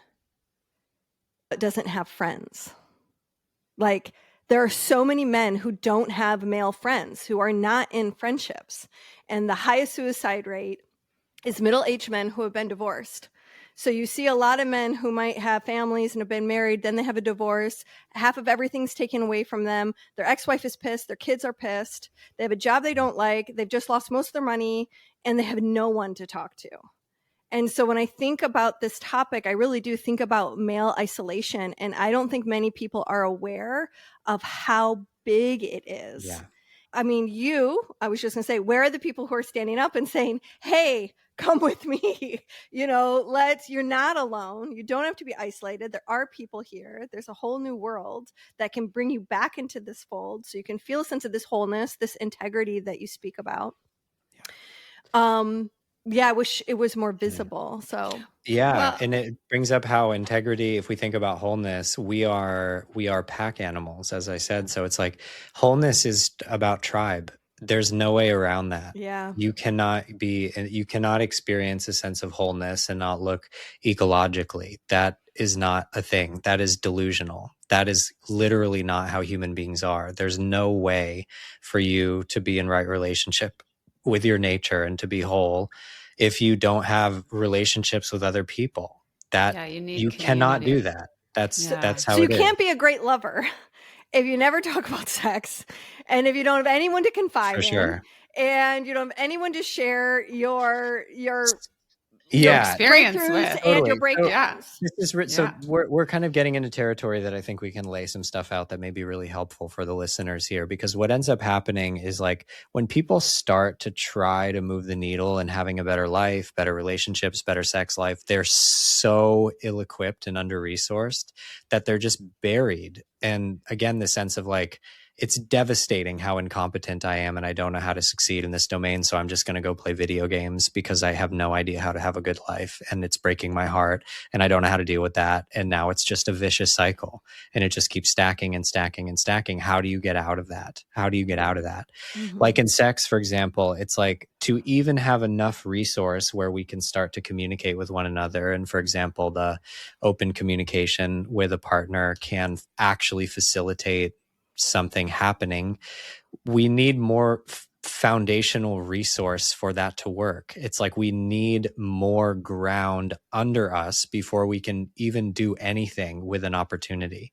doesn't have friends. Like, there are so many men who don't have male friends, who are not in friendships. And the highest suicide rate is middle-aged men who have been divorced. So you see a lot of men who might have families and have been married, then they have a divorce. Half of everything's taken away from them. Their ex-wife is pissed. Their kids are pissed. They have a job they don't like. They've just lost most of their money, and they have no one to talk to. And so when I think about this topic, I really do think about male isolation. And I don't think many people are aware of how big it is. Yeah. I mean, I was just going to say, where are the people who are standing up and saying, hey, come with me? You know, you're not alone. You don't have to be isolated. There are people here. There's a whole new world that can bring you back into this fold, so you can feel a sense of this wholeness, this integrity that you speak about. Yeah, I wish it was more visible. So and it brings up how integrity, if we think about wholeness, we are pack animals, as I said. So it's like wholeness is about tribe. There's no way around that. Yeah. You cannot experience a sense of wholeness and not look ecologically. That is not a thing. That is delusional. That is literally not how human beings are. There's no way for you to be in right relationship with your nature and to be whole if you don't have relationships with other people. You cannot do that. That's how so you it is. can't be a great lover if you never talk about sex, and if you don't have anyone to confide in, and you don't have anyone to share your experience with, and your breakdowns. So we're kind of getting into territory that I think we can lay some stuff out that may be really helpful for the listeners here, because what ends up happening is, like, when people start to try to move the needle and having a better life, better relationships, better sex life, they're so ill-equipped and under-resourced that they're just buried. And again, the sense of like, it's devastating how incompetent I am and I don't know how to succeed in this domain. So I'm just going to go play video games because I have no idea how to have a good life, and it's breaking my heart and I don't know how to deal with that. And now it's just a vicious cycle and it just keeps stacking and stacking and stacking. How do you get out of that? Mm-hmm. Like in sex, for example, it's like to even have enough resource where we can start to communicate with one another. And for example, the open communication with a partner can actually facilitate something happening. We need more foundational resource for that to work. It's like we need more ground under us before we can even do anything with an opportunity.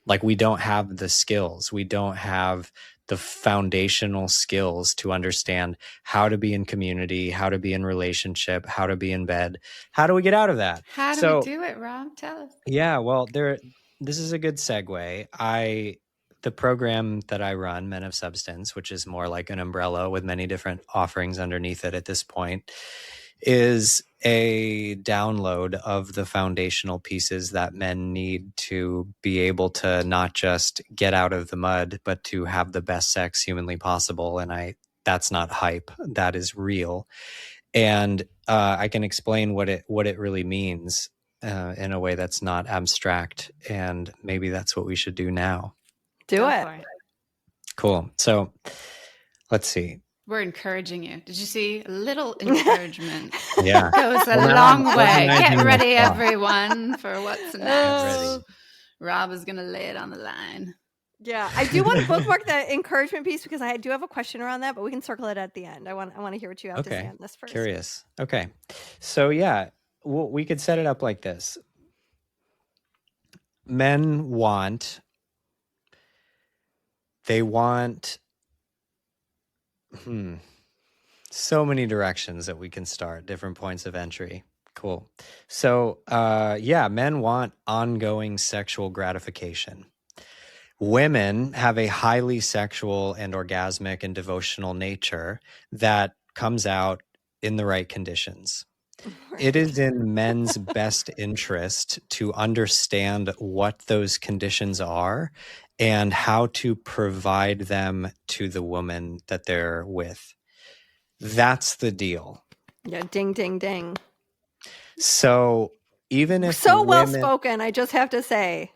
Like we don't have the skills. We don't have the foundational skills to understand how to be in community, how to be in relationship, how to be in bed. How do we get out of that? How do we do it, Rob? Tell us. Yeah, well, this is a good segue. The program that I run, Men of Substance, which is more like an umbrella with many different offerings underneath it at this point, is a download of the foundational pieces that men need to be able to not just get out of the mud, but to have the best sex humanly possible. And that's not hype. That is real. And I can explain what it really means in a way that's not abstract. And maybe that's what we should do now. Do it. Cool. So let's see. We're encouraging you. Did you see? A little encouragement. Yeah. Goes a long way. Get ready, everyone, for what's next. Rob is going to lay it on the line. Yeah. I do want to bookmark that encouragement piece because I do have a question around that, but we can circle it at the end. I want to hear what you have to say on this first. Curious. Okay. So yeah, we could set it up like this. Men want so many directions that we can start, different points of entry. Cool. So, men want ongoing sexual gratification. Women have a highly sexual and orgasmic and devotional nature that comes out in the right conditions. Right. It is in men's best interest to understand what those conditions are and how to provide them to the woman that they're with. That's the deal. Yeah, ding, ding, ding. So even if well spoken, I just have to say,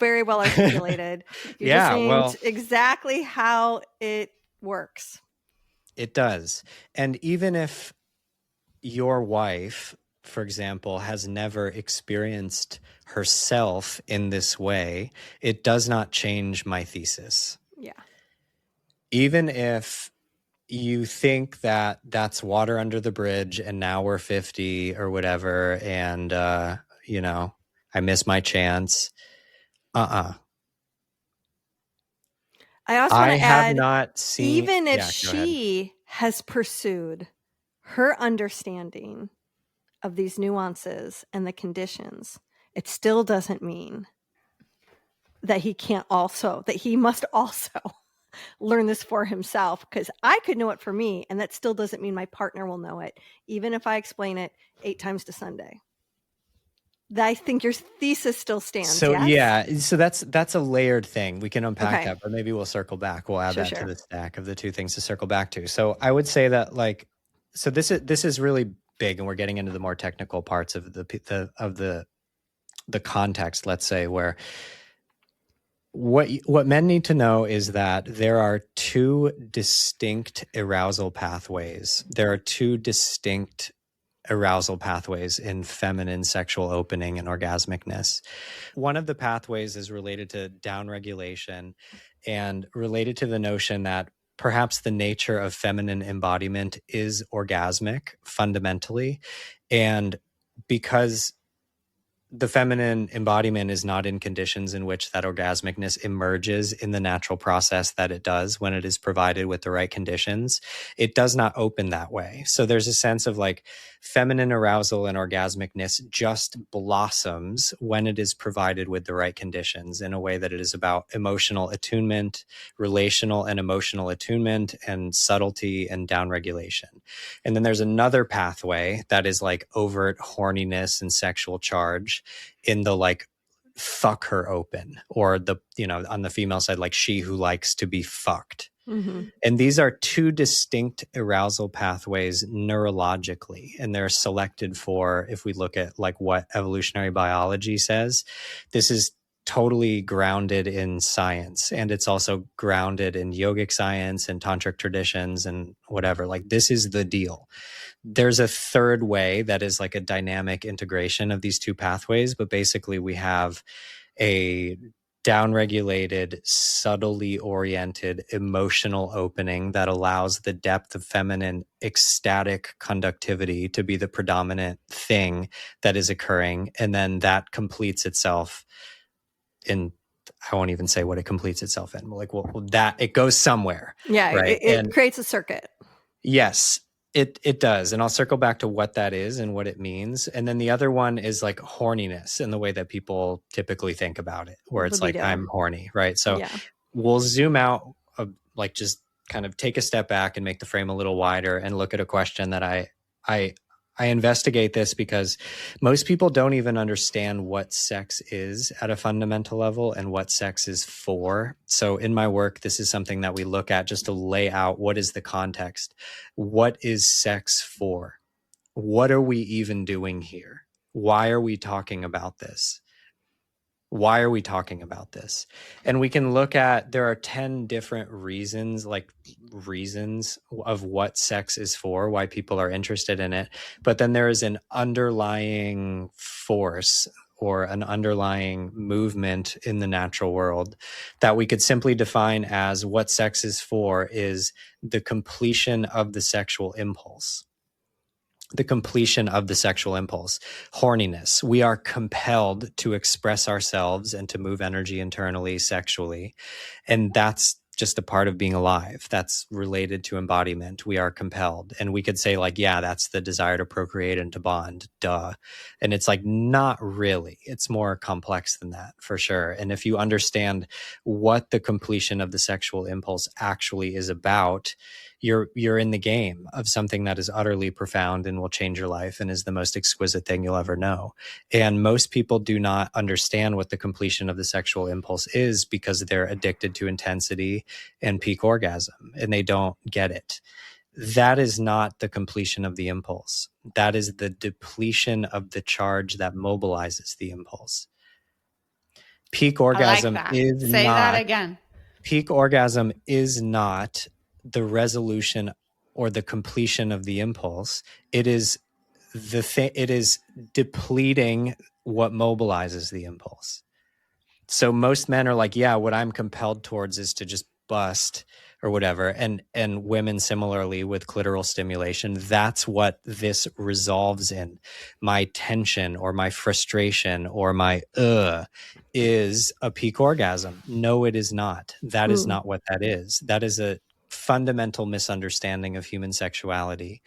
very well articulated. You just named exactly how it works. It does. And even if your wife, for example, has never experienced herself in this way, it does not change my thesis. Yeah. Even if you think that that's water under the bridge and now we're 50 or whatever, and, I miss my chance. I also want to add, have not seen, even if she has pursued her understanding of these nuances and the conditions, it still doesn't mean that he must also learn this for himself, because I could know it for me, and that still doesn't mean my partner will know it, even if I explain it 8 times to Sunday. I think your thesis still stands. So yes? yeah, so that's a layered thing. We can unpack that, but maybe we'll circle back. We'll add that to the stack of the two things to circle back to. So I would say that so this is really big, and we're getting into the more technical parts of the context. Let's say where what men need to know is that there are 2 distinct arousal pathways. There are 2 distinct arousal pathways in feminine sexual opening and orgasmicness. One of the pathways is related to downregulation and related to the notion that perhaps the nature of feminine embodiment is orgasmic fundamentally. And because the feminine embodiment is not in conditions in which that orgasmicness emerges in the natural process that it does when it is provided with the right conditions, it does not open that way. So there's a sense of feminine arousal and orgasmicness just blossoms when it is provided with the right conditions, in a way that it is about emotional attunement, relational and emotional attunement, and subtlety and downregulation. And then there's another pathway that is overt horniness and sexual charge in the fuck her open, or the, on the female side, she who likes to be fucked. Mm-hmm. And these are 2 distinct arousal pathways neurologically, and they're selected for, if we look at what evolutionary biology says, this is totally grounded in science, and it's also grounded in yogic science and tantric traditions and whatever. This is the deal. There's a third way that is a dynamic integration of these 2 pathways, but basically we have a downregulated, subtly oriented, emotional opening that allows the depth of feminine ecstatic conductivity to be the predominant thing that is occurring. And then that completes itself in, I won't even say what it completes itself in. Like, well, that it goes somewhere. Yeah, right. It creates a circuit. Yes, it does. And I'll circle back to what that is and what it means. And then the other one is like horniness in the way that people typically think about it, where it's Libido. like, I'm horny, right? So Yeah. we'll zoom out, like just kind of take a step back and make the frame a little wider and look at a question that I investigate this because most people don't even understand what sex is at a fundamental level and what sex is for. So in my work, this is something that we look at just to lay out what is the context. What is sex for? What are we even doing here? Why are we talking about this? Why are we talking about this? And we can look at, there are 10 different reasons of what sex is for, why people are interested in it. But then there is an underlying force or an underlying movement in the natural world that we could simply define as what sex is for is the completion of the sexual impulse. The completion of the sexual impulse, horniness. We are compelled to express ourselves and to move energy internally sexually. And that's just a part of being alive. That's related to embodiment. We are compelled. And we could say like, yeah, that's the desire to procreate and to bond. Duh. And it's like, not really. It's more complex than that for sure. And if you understand what the completion of the sexual impulse actually is about, you're in the game of something that is utterly profound and will change your life and is the most exquisite thing you'll ever know. And most people do not understand what the completion of the sexual impulse is because they're addicted to intensity and peak orgasm, and they don't get it. That is not the completion of the impulse. That is the depletion of the charge that mobilizes the impulse. Peak orgasm is Say not, that again. Peak orgasm is not the resolution or the completion of the impulse. It is it is depleting what mobilizes the impulse. So most men are like, yeah, what I'm compelled towards is to just bust or whatever. And women similarly with clitoral stimulation, that's what this resolves in. My tension or my frustration or my is a peak orgasm. No, it is not. That is not what that is. That is a fundamental misunderstanding of human sexuality.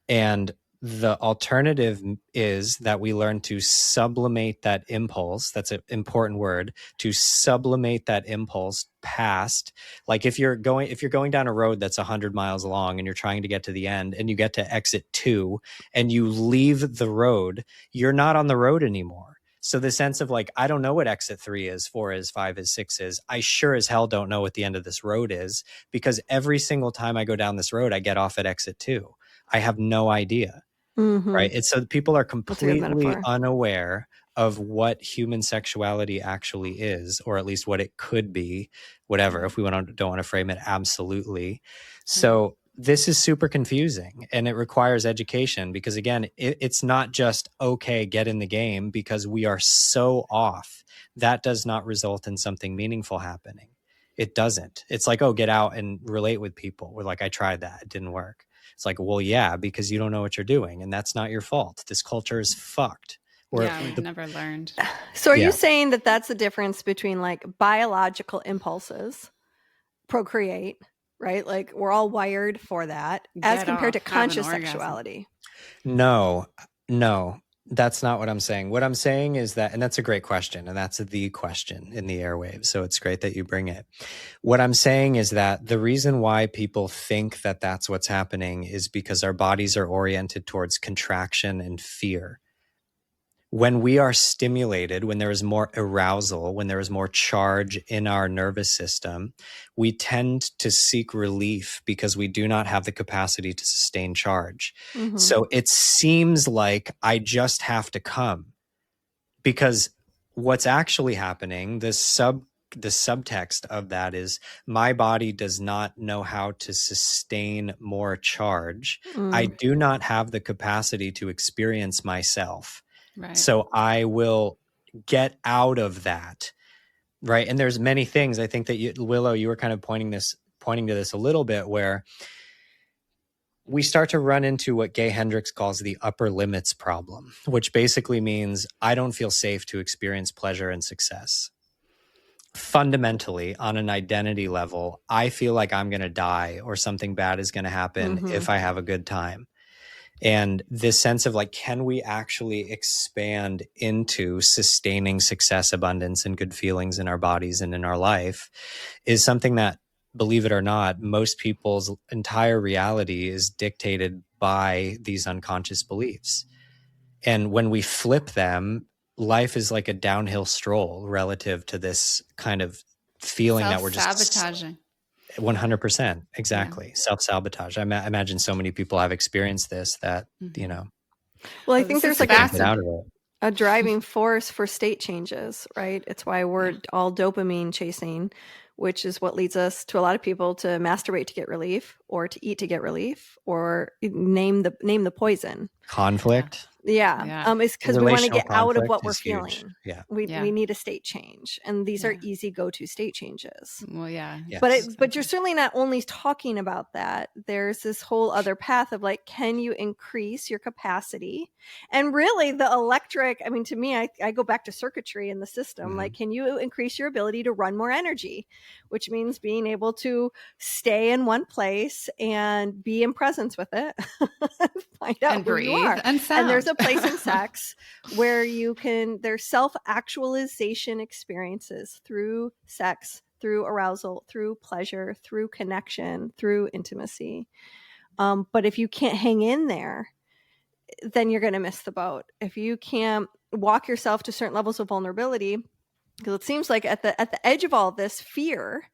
And the alternative is that we learn to sublimate that impulse. That's an important word, to sublimate that impulse past. Like if you're going down a road that's 100 miles long and you're trying to get to the end and you get to exit 2 and you leave the road, you're not on the road anymore. So the sense of like, I don't know what exit 3 is, 4 is, 5 is, 6 is. I sure as hell don't know what the end of this road is, because every single time I go down this road, I get off at exit 2. I have no idea. Right. It's so people are completely unaware of what human sexuality actually is, or at least what it could be, whatever, if we don't want to frame it absolutely. So this is super confusing and it requires education because, again, it's not just, okay, get in the game because we are so off. That does not result in something meaningful happening. It doesn't. It's like, oh, get out and relate with people. We're like, I tried that. It didn't work. It's like, well, yeah, because you don't know what you're doing and that's not your fault. This culture is fucked. We've never learned. So are you saying that that's the difference between like biological impulses, procreate, right? Like we're all wired for that as compared to conscious sexuality? No, that's not what I'm saying. What I'm saying is that, and that's a great question, and that's the question in the airwaves. So it's great that you bring it. What I'm saying is that the reason why people think that that's what's happening is because our bodies are oriented towards contraction and fear. When we are stimulated, when there is more arousal, when there is more charge in our nervous system, we tend to seek relief because we do not have the capacity to sustain charge. So it seems like I just have to come, because what's actually happening, the subtext of that is my body does not know how to sustain more charge. I do not have the capacity to experience myself. Right. So I will get out of that right? And there's many things. I think that Willow, you were kind of pointing to this a little bit, where we start to run into what Gay Hendricks calls the upper limits problem, which basically means I don't feel safe to experience pleasure and success. Fundamentally, on an identity level, I feel like I'm going to die or something bad is going to happen if I have a good time. And this sense of like, can we actually expand into sustaining success, abundance, and good feelings in our bodies and in our life is something that, believe it or not, most people's entire reality is dictated by these unconscious beliefs. And when we flip them, life is like a downhill stroll relative to this kind of feeling that we're just sabotaging. 100%. Exactly. Yeah. Self-sabotage. I imagine so many people have experienced this that, you know. Well, I think there's like a driving force for state changes, right? It's why we're all dopamine chasing, which is what leads us to a lot of people to masturbate to get relief, or to eat to get relief, or name the poison. Conflict. Yeah. It's because we want to get out of what we're feeling. Huge. Yeah. We need a state change. And these are easy go-to state changes. Well, yeah. Yes. But you're certainly not only talking about that. There's this whole other path of like, can you increase your capacity? And really the electric, I mean, to me, I go back to circuitry in the system. Like, can you increase your ability to run more energy? Which means being able to stay in one place and be in presence with it. Find out and who breathe you are. and sound. And there's a place in sex where there's self-actualization experiences through sex, through arousal, through pleasure, through connection, through intimacy. But if you can't hang in there, then you're going to miss the boat. If you can't walk yourself to certain levels of vulnerability, because it seems like at the edge of all of this, fear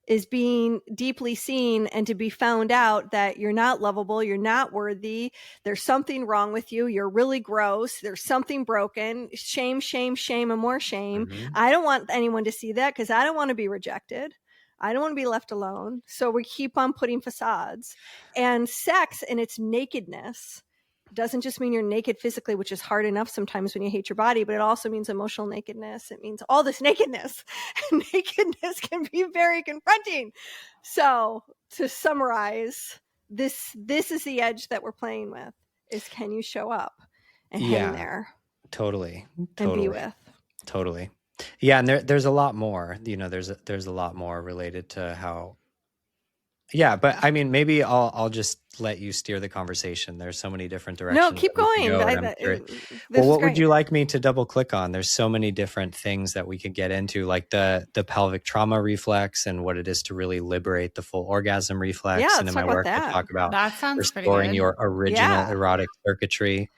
is being deeply seen and to be found out that you're not lovable, you're not worthy, there's something wrong with you, you're really gross, there's something broken, shame, shame, shame, and more shame. I don't want anyone to see that because I don't want to be rejected. I don't want to be left alone. So we keep on putting facades. And sex in its nakedness doesn't just mean you're naked physically, which is hard enough sometimes when you hate your body, but it also means emotional nakedness. It means all this nakedness. And nakedness can be very confronting. So to summarize, this is the edge that we're playing with, is can you show up and hang there? Totally. And be with. Totally. Yeah. And there's a lot more, there's a lot more related to how. Yeah, but I mean, maybe I'll just let you steer the conversation. There's so many different directions. No, keep going. Well, what would you like me to double click on? There's so many different things that we could get into, like the pelvic trauma reflex and what it is to really liberate the full orgasm reflex. Yeah, and in my work, I talk about that sounds restoring your original erotic circuitry.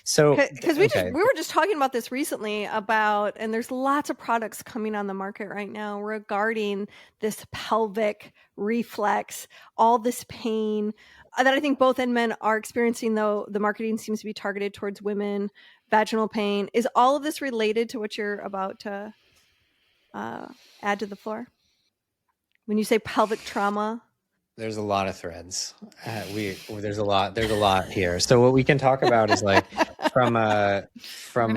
So, because we were just talking about this recently and there's lots of products coming on the market right now regarding this pelvic reflex, all this pain that I think both men are experiencing, though the marketing seems to be targeted towards women. Vaginal pain. Is all of this related to what you're about to add to the floor? When you say pelvic trauma? There's a lot of threads. There's a lot here. So what we can talk about is like I'm gonna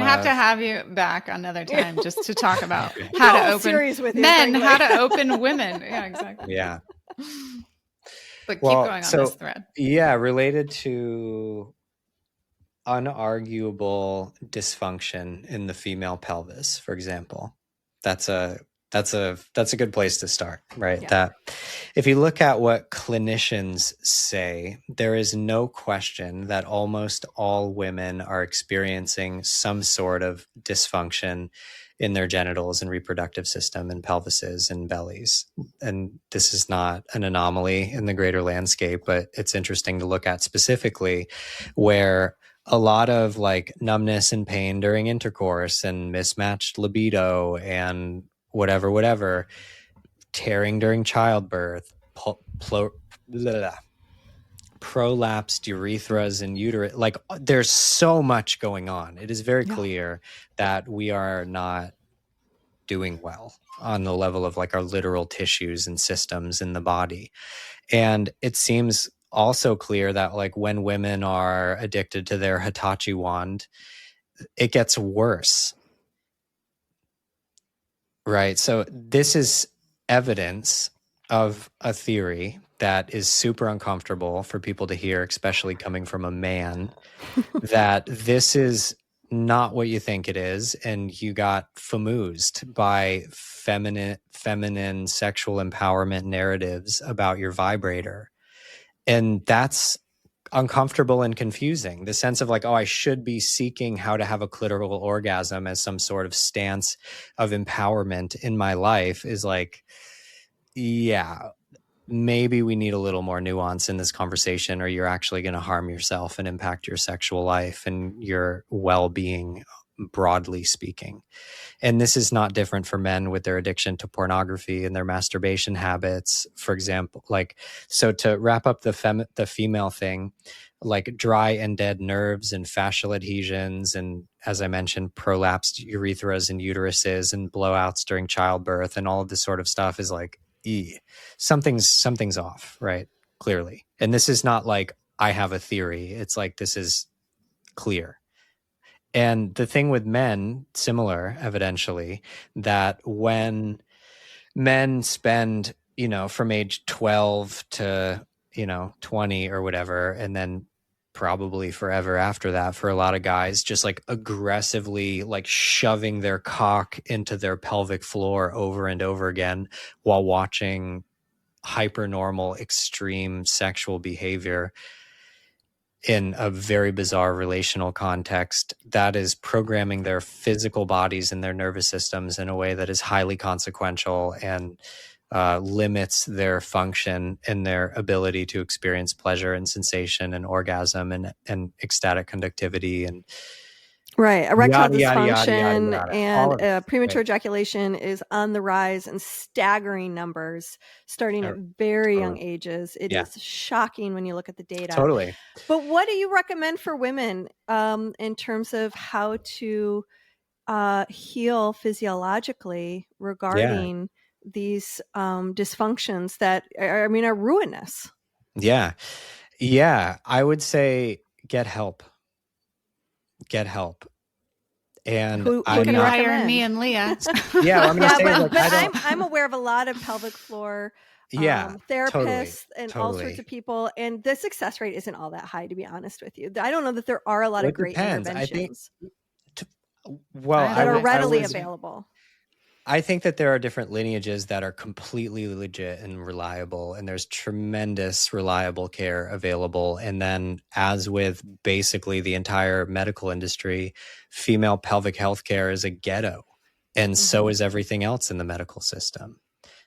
have to have you back another time just to talk about how to open men, how to open women. Yeah, exactly. Yeah. But keep going on this thread. Yeah, related to unarguable dysfunction in the female pelvis, for example. That's a good place to start, right? Yeah. That if you look at what clinicians say, there is no question that almost all women are experiencing some sort of dysfunction in their genitals and reproductive system and pelvises and bellies. And this is not an anomaly in the greater landscape, but it's interesting to look at specifically where a lot of like numbness and pain during intercourse and mismatched libido and whatever, tearing during childbirth, prolapsed urethras and uterus, like there's so much going on. It is very clear that we are not doing well on the level of like our literal tissues and systems in the body. And it seems also clear that like when women are addicted to their Hitachi wand, it gets worse. Right. So this is evidence of a theory that is super uncomfortable for people to hear, especially coming from a man, that this is not what you think it is, and you got famoosed by feminine sexual empowerment narratives about your vibrator. And that's uncomfortable and confusing. The sense of like, oh, I should be seeking how to have a clitoral orgasm as some sort of stance of empowerment in my life is like, yeah, maybe we need a little more nuance in this conversation, or you're actually going to harm yourself and impact your sexual life and your well-being, broadly speaking. And this is not different for men with their addiction to pornography and their masturbation habits, for example. Like, so to wrap up the female thing, like dry and dead nerves and fascial adhesions, and as I mentioned, prolapsed urethras and uteruses and blowouts during childbirth, and all of this sort of stuff is like, something's off, right? Clearly. And this is not like I have a theory. It's like this is clear. And the thing with men, similar, evidentially, that when men spend, from age 12 to, 20 or whatever, and then probably forever after that for a lot of guys, just like aggressively like shoving their cock into their pelvic floor over and over again while watching hypernormal, extreme sexual behavior in a very bizarre relational context, that is programming their physical bodies and their nervous systems in a way that is highly consequential and limits their function and their ability to experience pleasure and sensation and orgasm and ecstatic conductivity and Right. Erectile yada, yada, dysfunction yada, yada. and premature ejaculation is on the rise in staggering numbers starting at very young ages. It is shocking when you look at the data. Totally. But what do you recommend for women in terms of how to heal physiologically regarding these dysfunctions that are ruinous? Yeah. Yeah. I would say get help. And who you can hire recommend? me and Leah. I'm aware of a lot of pelvic floor therapists and all sorts of people, and the success rate isn't all that high, to be honest with you. I don't know that there are a lot of great interventions that are readily available. I think that there are different lineages that are completely legit and reliable, and there's tremendous reliable care available. And then, as with basically the entire medical industry, female pelvic health care is a ghetto, and so is everything else in the medical system.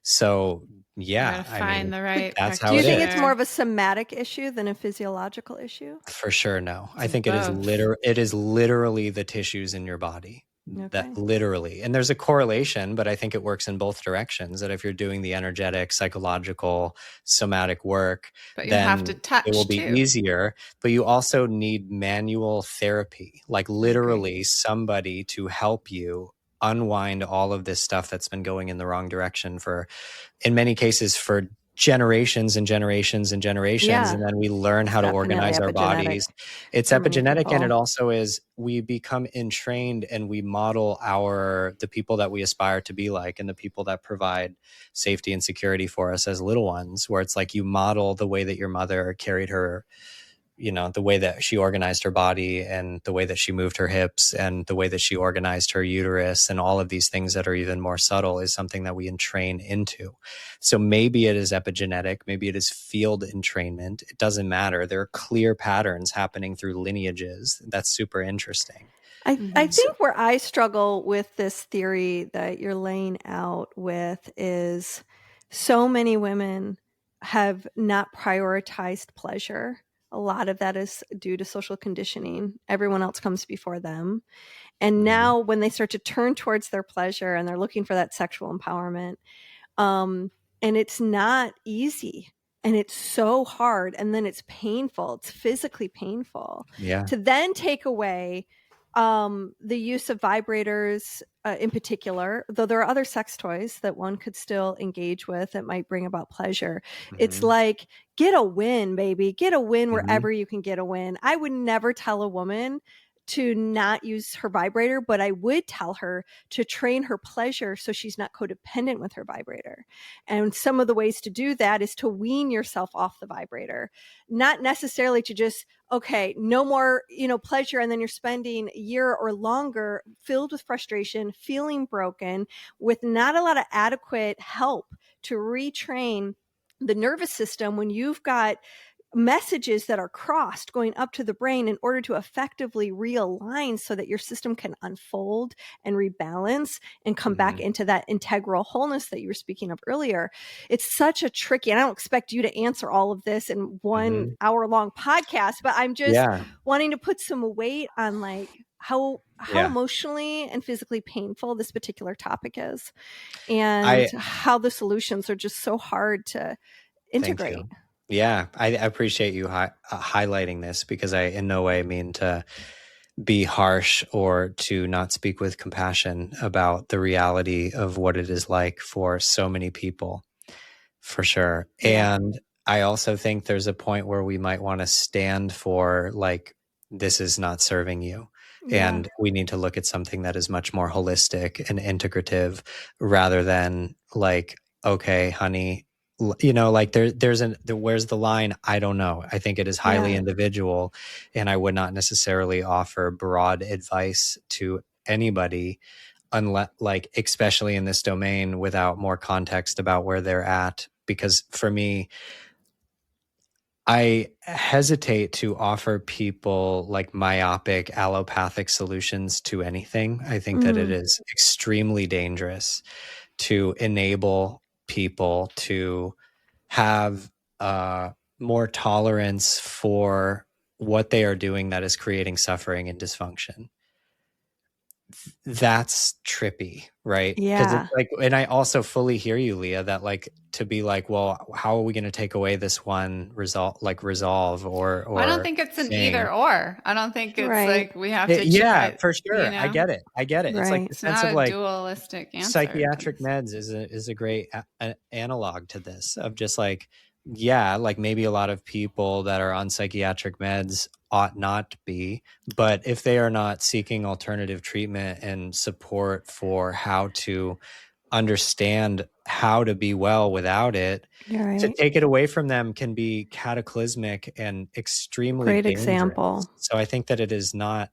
So, yeah, find the right. That's how Do you it think is. It's more of a somatic issue than a physiological issue? For sure, no. I think it is literally the tissues in your body. Okay. That literally, and there's a correlation, but I think it works in both directions. That if you're doing the energetic, psychological, somatic work, but you then have to touch, it will be easier. But you also need manual therapy, like literally somebody to help you unwind all of this stuff that's been going in the wrong direction for, in many cases, for generations and generations and generations. And then we learn how to organize our bodies. It's epigenetic, and it also is, we become entrained and we model the people that we aspire to be like, and the people that provide safety and security for us as little ones, where it's like you model the way that your mother carried her, the way that she organized her body and the way that she moved her hips and the way that she organized her uterus, and all of these things that are even more subtle is something that we entrain into. So maybe it is epigenetic, maybe it is field entrainment. It doesn't matter. There are clear patterns happening through lineages. That's super interesting. I think where I struggle with this theory that you're laying out with is so many women have not prioritized pleasure. A lot of that is due to social conditioning. Everyone else comes before them. And now when they start to turn towards their pleasure and they're looking for that sexual empowerment, and it's not easy and it's so hard, and then it's painful. It's physically painful to then take away the use of vibrators in particular, though there are other sex toys that one could still engage with that might bring about pleasure. It's like, get a win, baby. Get a win wherever you can get a win. I would never tell a woman to not use her vibrator, but I would tell her to train her pleasure so she's not codependent with her vibrator. And some of the ways to do that is to wean yourself off the vibrator, not necessarily to just, okay, no more, pleasure. And then you're spending a year or longer filled with frustration, feeling broken, with not a lot of adequate help to retrain the nervous system when you've got messages that are crossed going up to the brain in order to effectively realign so that your system can unfold and rebalance and come back into that integral wholeness that you were speaking of earlier. It's such a tricky, and I don't expect you to answer all of this in 1 hour long podcast, but I'm just wanting to put some weight on like how emotionally and physically painful this particular topic is, and how the solutions are just so hard to integrate. Yeah, I appreciate you highlighting this, because I in no way mean to be harsh or to not speak with compassion about the reality of what it is like for so many people, for sure. Yeah. And I also think there's a point where we might want to stand for like, this is not serving you. Yeah. And we need to look at something that is much more holistic and integrative, rather than like, okay, honey, like where's the line? I don't know. I think it is highly individual, and I would not necessarily offer broad advice to anybody, unless, like, especially in this domain, without more context about where they're at. Because for me, I hesitate to offer people like myopic allopathic solutions to anything. I think that it is extremely dangerous to enable people to have more tolerance for what they are doing that is creating suffering and dysfunction. That's trippy, right? Yeah. Because it's like, and I also fully hear you, Leah, that like, to be like, well, how are we going to take away this one resolve or I don't think it's an either or. I don't think it's like we have to yeah, for sure. I get it. It's like the sense of like dualistic answer. Psychiatric meds is a great analog to this, of just like, yeah, like maybe a lot of people that are on psychiatric meds ought not be, but if they are not seeking alternative treatment and support for how to understand how to be well without it, to take it away from them can be cataclysmic and extremely great dangerous. Example. So I think that it is not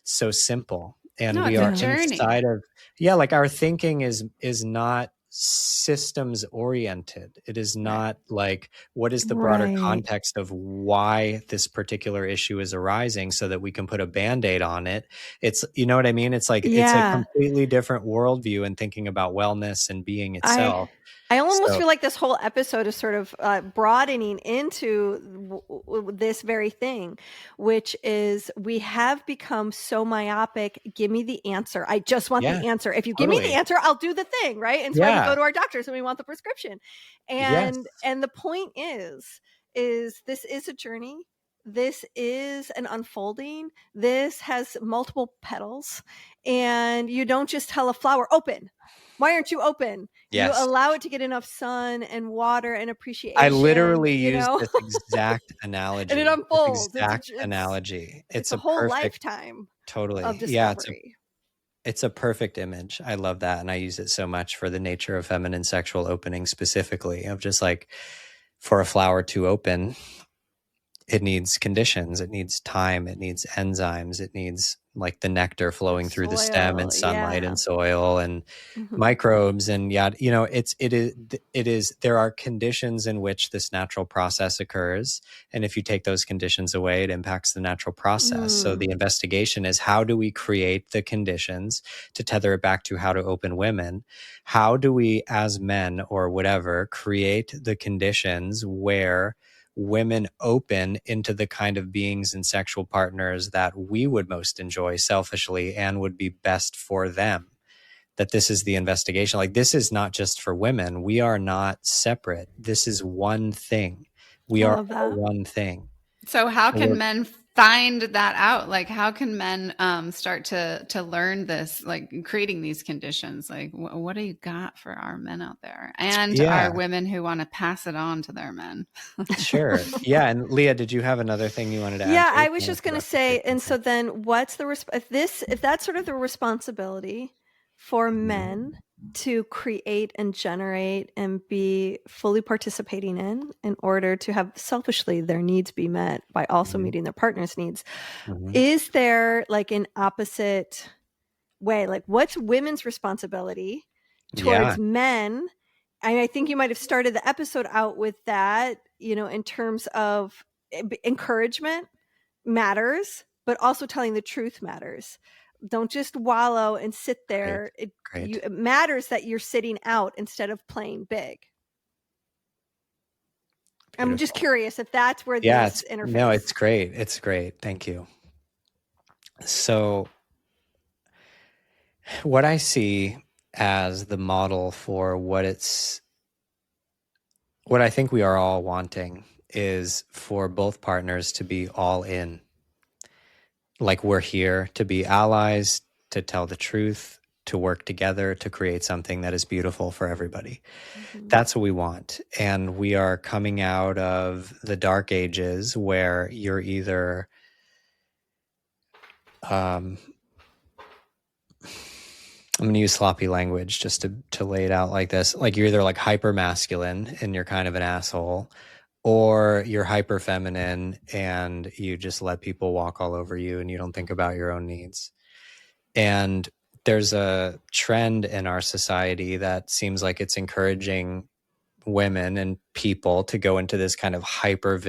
so simple, and we are inside of like our thinking is not systems oriented. It is not like, what is the broader context of why this particular issue is arising, so that we can put a Band-Aid on it. It's, you know what I mean? It's like, it's a completely different worldview and thinking about wellness and being itself. I almost feel like this whole episode is sort of broadening into this very thing, which is we have become so myopic. Give me the answer. I just want the answer. If you give me the answer, I'll do the thing, right? And so we go to our doctors and we want the prescription. And the point is this is a journey. This is an unfolding. This has multiple petals, and you don't just tell a flower, open. Why aren't you open? Yes. You allow it to get enough sun and water and appreciation. I literally use this exact analogy. And it unfolds. Analogy. It's a whole lifetime of discovery. It's a perfect image. I love that. And I use it so much for the nature of feminine sexual opening specifically, of just like, for a flower to open, it needs conditions, it needs time, it needs enzymes, it needs like the nectar flowing through the stem and sunlight and soil and microbes and it is there are conditions in which this natural process occurs, and if you take those conditions away, it impacts the natural process. So the investigation is, how do we create the conditions, to tether it back to how to open women? How do we as men or whatever create the conditions where women open into the kind of beings and sexual partners that we would most enjoy selfishly and would be best for them? That this is the investigation. Like, this is not just for women. We are not separate. This is one thing. We are one thing. So how can men find that out? Like, how can men start to learn this, like creating these conditions? Like, what do you got for our men out there and our women who want to pass it on to their men? Sure. Yeah. And Leah, did you have another thing you wanted to add? Yeah, I was just going to say, and so then what's the, if that's sort of the responsibility for men to create and generate and be fully participating in order to have selfishly their needs be met by also meeting their partner's needs. Is there like an opposite way? Like, what's women's responsibility towards men? And I think you might have started the episode out with that, in terms of encouragement matters, but also telling the truth matters. Don't just wallow and sit there. It matters that you're sitting out instead of playing big. Beautiful. I'm just curious if that's where this interface. No, it's great. It's great. Thank you. So what I see as the model for what I think we are all wanting is for both partners to be all in. Like, we're here to be allies, to tell the truth, to work together, to create something that is beautiful for everybody. That's what we want. And we are coming out of the dark ages where you're either I'm going to use sloppy language just to lay it out like this. Like, you're either like hyper masculine and you're kind of an asshole, or you're hyper feminine and you just let people walk all over you and you don't think about your own needs. And there's a trend in our society that seems like it's encouraging women and people to go into this kind of hyper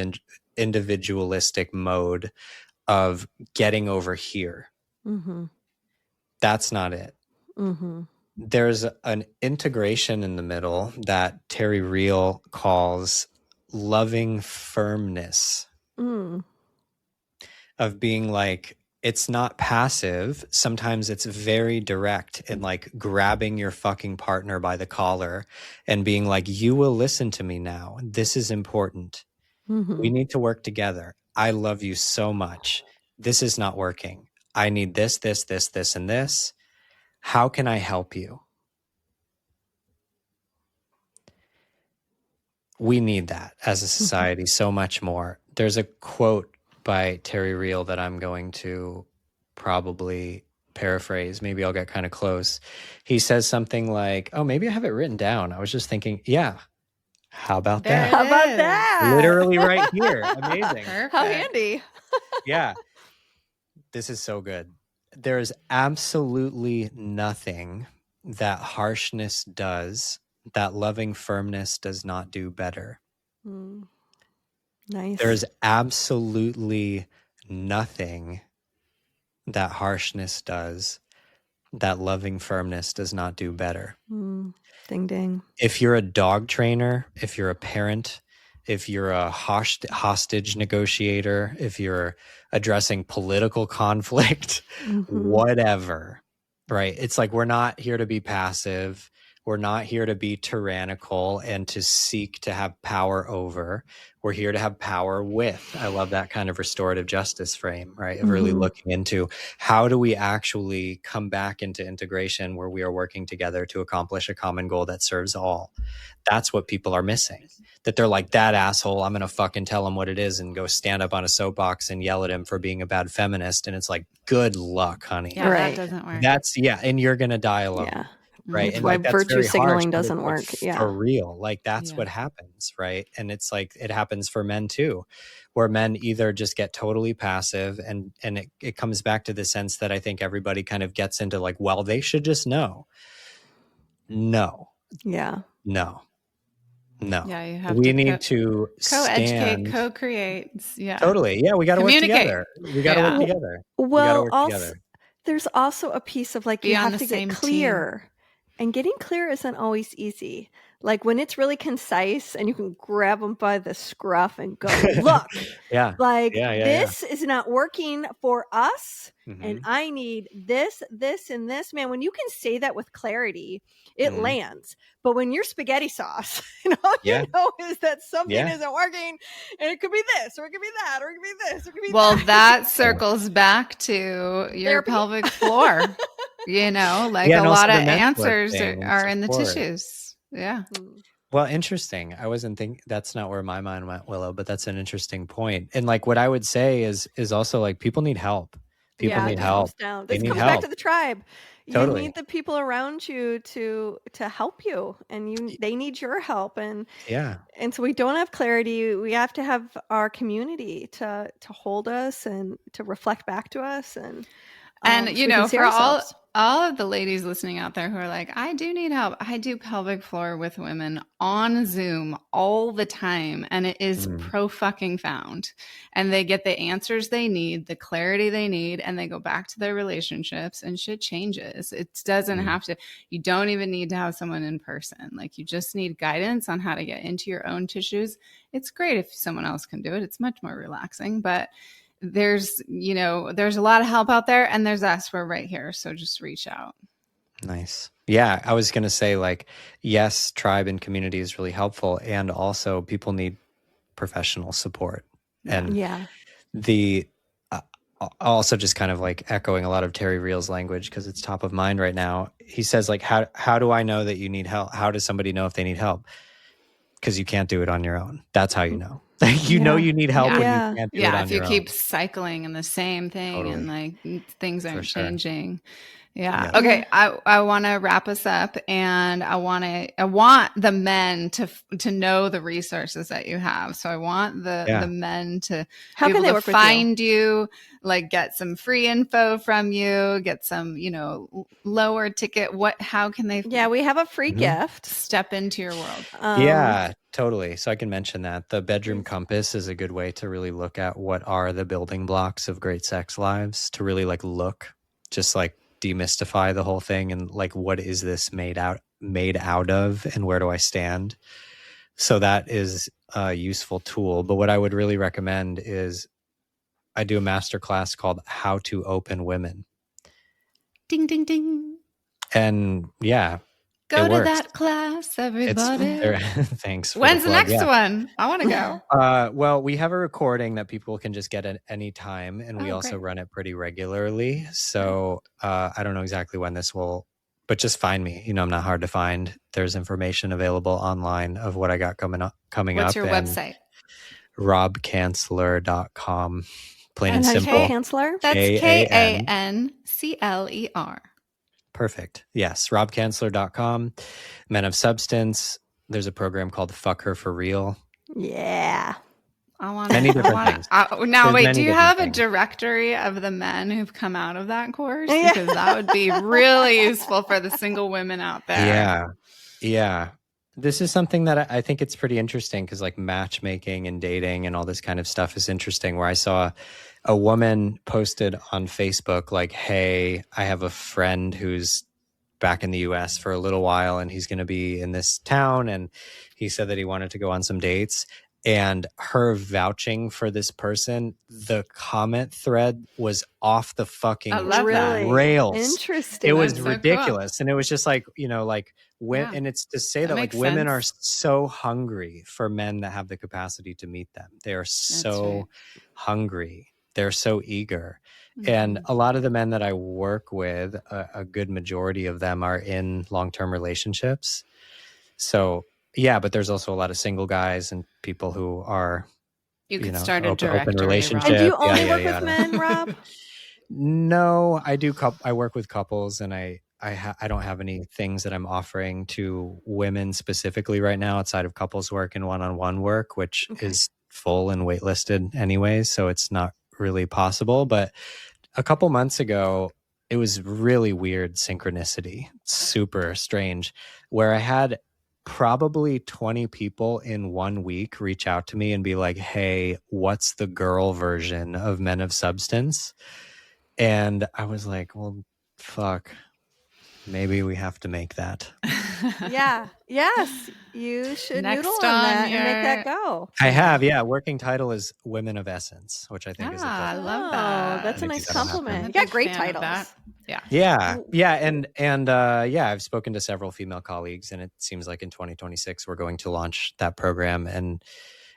individualistic mode of getting over here. That's not it. There's an integration in the middle that Terry Real calls loving firmness, of being like, it's not passive. Sometimes it's very direct and like grabbing your fucking partner by the collar and being like, you will listen to me now. This is important. We need to work together. I love you so much. This is not working. I need this, this, this, this, and this. How can I help you? We need that as a society so much more. There's a quote by Terry Real that I'm going to probably paraphrase. Maybe I'll get kind of close. He says something like, oh, maybe I have it written down. I was just thinking, yeah, how about that? How about that? Literally right here. Amazing. Perfect. How handy. Yeah. This is so good. There's absolutely nothing that harshness does that loving firmness does not do better. Nice. There's absolutely nothing that harshness does that loving firmness does not do better. Ding, ding. If you're a dog trainer, if you're a parent, if you're a hostage negotiator, if you're addressing political conflict, whatever, right? It's like, we're not here to be passive. We're not here to be tyrannical and to seek to have power over. We're here to have power with. I love that kind of restorative justice frame, right? Of really looking into how do we actually come back into integration where we are working together to accomplish a common goal that serves all. That's what people are missing. That they're like, that asshole, I'm going to fucking tell him what it is and go stand up on a soapbox and yell at him for being a bad feminist. And it's like, good luck, honey. Yeah, that doesn't work. And you're going to die alone. Yeah. Right. That's why virtue signaling doesn't work. Yeah. For real. Like, that's what happens. Right. And it's like, it happens for men too, where men either just get totally passive and it comes back to the sense that I think everybody kind of gets into like, well, they should just know. No. Yeah. No. Yeah, you have we need to co-educate, co-create. Yeah. Totally. Yeah. We got to work together. We got to work together. Well, there's also a piece of like, you have to get clear. And getting clear isn't always easy. Like when it's really concise and you can grab them by the scruff and go, look, Yeah. like Yeah. this is not working for us. And Mhm. I need this, this, and this. Man, when you can say that with clarity, it Mhm. lands. But when you're spaghetti sauce, and all Yeah. you know is that something Yeah. isn't working, and it could be this, or it could be that, or it could be this, or it could be Well, that. that circles back to your Therapy. pelvic floor. You know, like Yeah, a and lot also of the network answers thing and are in the support. tissues. Yeah. Mm. Well, interesting. I wasn't thinking, that's not where my mind went, Willow, but that's an interesting point. And like what I would say is also like people need help. People Yeah, need just help. goes down. They This need comes back help. to the tribe. You Totally. need the people around you to help you, and they need your help. And Yeah. so we don't have clarity. We have to have our community to hold us and to reflect back to us, and And so you we can know, see for ourselves. all of the ladies listening out there who are like, I do need help. I do pelvic floor with women on Zoom all the time, and it is pro fucking found. And they get the answers they need, the clarity they need, and they go back to their relationships, and shit changes. It doesn't have to. You don't even need to have someone in person. Like you just need guidance on how to get into your own tissues. It's great if someone else can do it. It's much more relaxing, but there's a lot of help out there, and there's us. We're right here. So just reach out. Nice. Yeah. I was going to say like, yes, tribe and community is really helpful. And also people need professional support. And Yeah. the, also just kind of like echoing a lot of Terry Reel's language because it's top of mind right now. He says like, how do I know that you need help? How does somebody know if they need help? Because you can't do it on your own. That's how you know. You know you need help when you can't do it on if you your keep own. cycling in the same thing and like things aren't changing. Yeah. Yeah. Okay. I want to wrap us up, and I want the men to know the resources that you have. So I want the men to How be can able they to work with find you, like get some free info from you, get some, lower ticket. How can they? Yeah, we have a free gift. Step into your world. Yeah, totally. So I can mention that the bedroom compass is a good way to really look at what are the building blocks of great sex lives, to really like look, just like demystify the whole thing and like what is this made out of and where do I stand? So that is a useful tool. But what I would really recommend is I do a masterclass called How to Open Women. Ding ding ding. And yeah, go to that class, everybody. Thanks. When's the next one? I want to go. Well, we have a recording that people can just get at any time, and we also run it pretty regularly. So I don't know exactly when this will, but just find me. I'm not hard to find. There's information available online of what I got coming up. What's your website? robkancler.com. Plain and how simple. do you spell Kancler? That's Kancler. Perfect. Yes. robkancler.com. Men of Substance. There's a program called Fuck Her for Real. Yeah. I want many different things. Now, wait, do you have a directory of the men who've come out of that course? Because that would be really useful for the single women out there. Yeah. Yeah. This is something that I think it's pretty interesting because like matchmaking and dating and all this kind of stuff is interesting, where I saw a woman posted on Facebook like, hey, I have a friend who's back in the US for a little while and he's going to be in this town. And he said that he wanted to go on some dates. And her vouching for this person, the comment thread was off the fucking rails. Interesting. It was ridiculous. Cool. And it was just like, and it's to say that like women are so hungry for men that have the capacity to meet them. They are so hungry. They're so eager. Mm-hmm. And a lot of the men that I work with, a good majority of them are in long-term relationships. So yeah, but there's also a lot of single guys and people who are, start a directory, open relationship. And do you only work with men, Rob? No, I do. I work with couples, and I don't have any things that I'm offering to women specifically right now outside of couples work and one-on-one work, which is full and waitlisted anyways. So it's not really possible. But a couple months ago, it was really weird synchronicity, super strange, where I had probably 20 people in 1 week reach out to me and be like, hey, what's the girl version of Men of Substance? And I was like, well, fuck. Maybe we have to make that. Yeah. Yes. You should Next noodle on on that your- and make that go. I have, yeah. Working title is Women of Essence, which I think is a I good. love Oh, that. that's a Maybe nice that'll happen. compliment. I'm a You got big great fan of that. titles. Yeah. Yeah, and yeah, I've spoken to several female colleagues, and it seems like in 2026 we're going to launch that program, and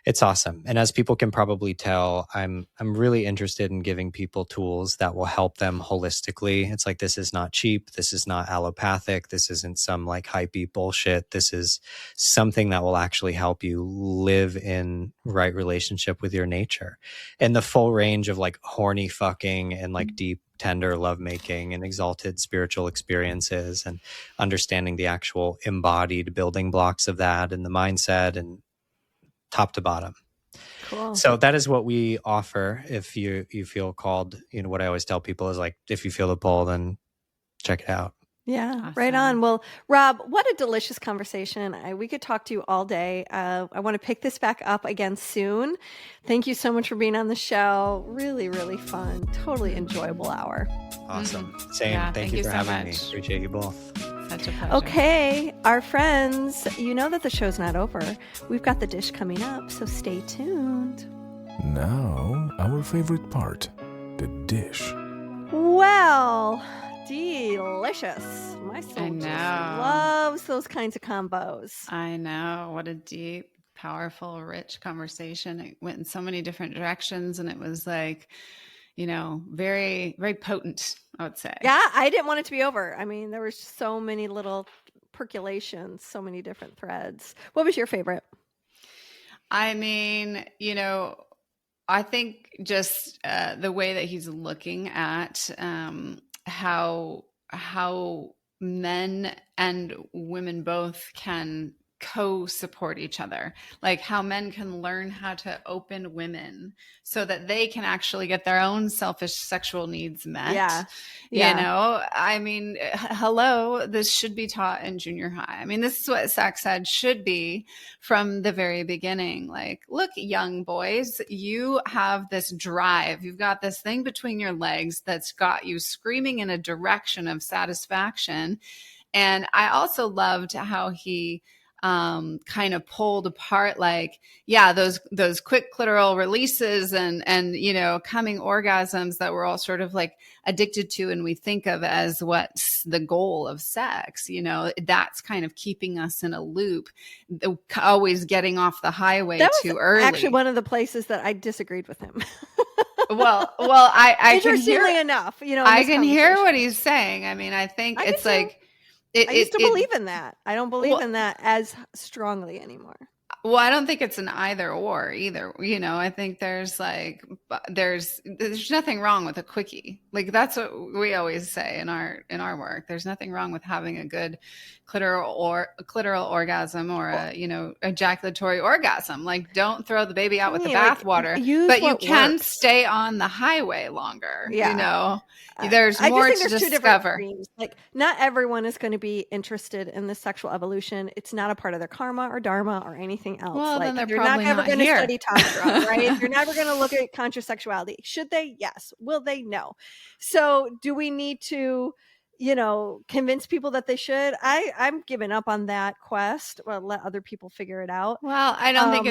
it's awesome. And as people can probably tell, I'm really interested in giving people tools that will help them holistically. It's like, this is not cheap, this is not allopathic, this isn't some like hypey bullshit. This is something that will actually help you live in right relationship with your nature, and the full range of like horny fucking and like deep tender lovemaking and exalted spiritual experiences, and understanding the actual embodied building blocks of that and the mindset and top to bottom. Cool. So that is what we offer. If you feel called, what I always tell people is like, if you feel the pull, then check it out. Yeah, right Awesome. on. Well, Rob, what a delicious conversation. We could talk to you all day. I want to pick this back up again soon. Thank you so much for being on the show. Really, really fun. Totally enjoyable hour. Awesome. Same. Yeah, thank you for so having me. much. Appreciate you both. Such a pleasure. Okay, our friends, you know that the show's not over. We've got the dish coming up, so stay tuned. Now, our favorite part, the dish. Well, delicious. My soul I just know. loves those kinds of combos. I know. What a deep, powerful, rich conversation. It went in so many different directions, and it was like, very, very potent, I would say. Yeah, I didn't want it to be over. I mean, there were so many little percolations, so many different threads. What was your favorite? I mean, I think just the way that he's looking at how men and women both can co-support each other, like how men can learn how to open women so that they can actually get their own selfish sexual needs met. I mean, hello, this should be taught in junior high. I mean, this is what sex ed should be from the very beginning. Like, look, young boys, you have this drive, you've got this thing between your legs that's got you screaming in a direction of satisfaction. And I also loved how he kind of pulled apart, like, yeah, those quick clitoral releases and coming orgasms that we're all sort of like addicted to, and we think of as what's the goal of sex. That's kind of keeping us in a loop, always getting off the highway too early. Actually, one of the places that I disagreed with him. well, I can hear enough. I can hear what he's saying. I mean, I think it's like. I used to believe in that. I don't believe in that as strongly anymore. Well, I don't think it's an either or either. I think there's nothing wrong with a quickie. Like, that's what we always say in our work. There's nothing wrong with having a good clitoral orgasm or a ejaculatory orgasm. Like, don't throw the baby out with the bathwater, but you can stay on the highway longer. Yeah. There's more to discover. Like, not everyone is going to be interested in the sexual evolution. It's not a part of their karma or dharma or anything else. Well, like, then they're not probably ever not going to here. study tantra, right? They're never going to look at conscious sexuality. Should they? Yes. Will they? No. So do we need to, convince people that they should? I'm giving up on that quest. Well, let other people figure it out. Well, I don't think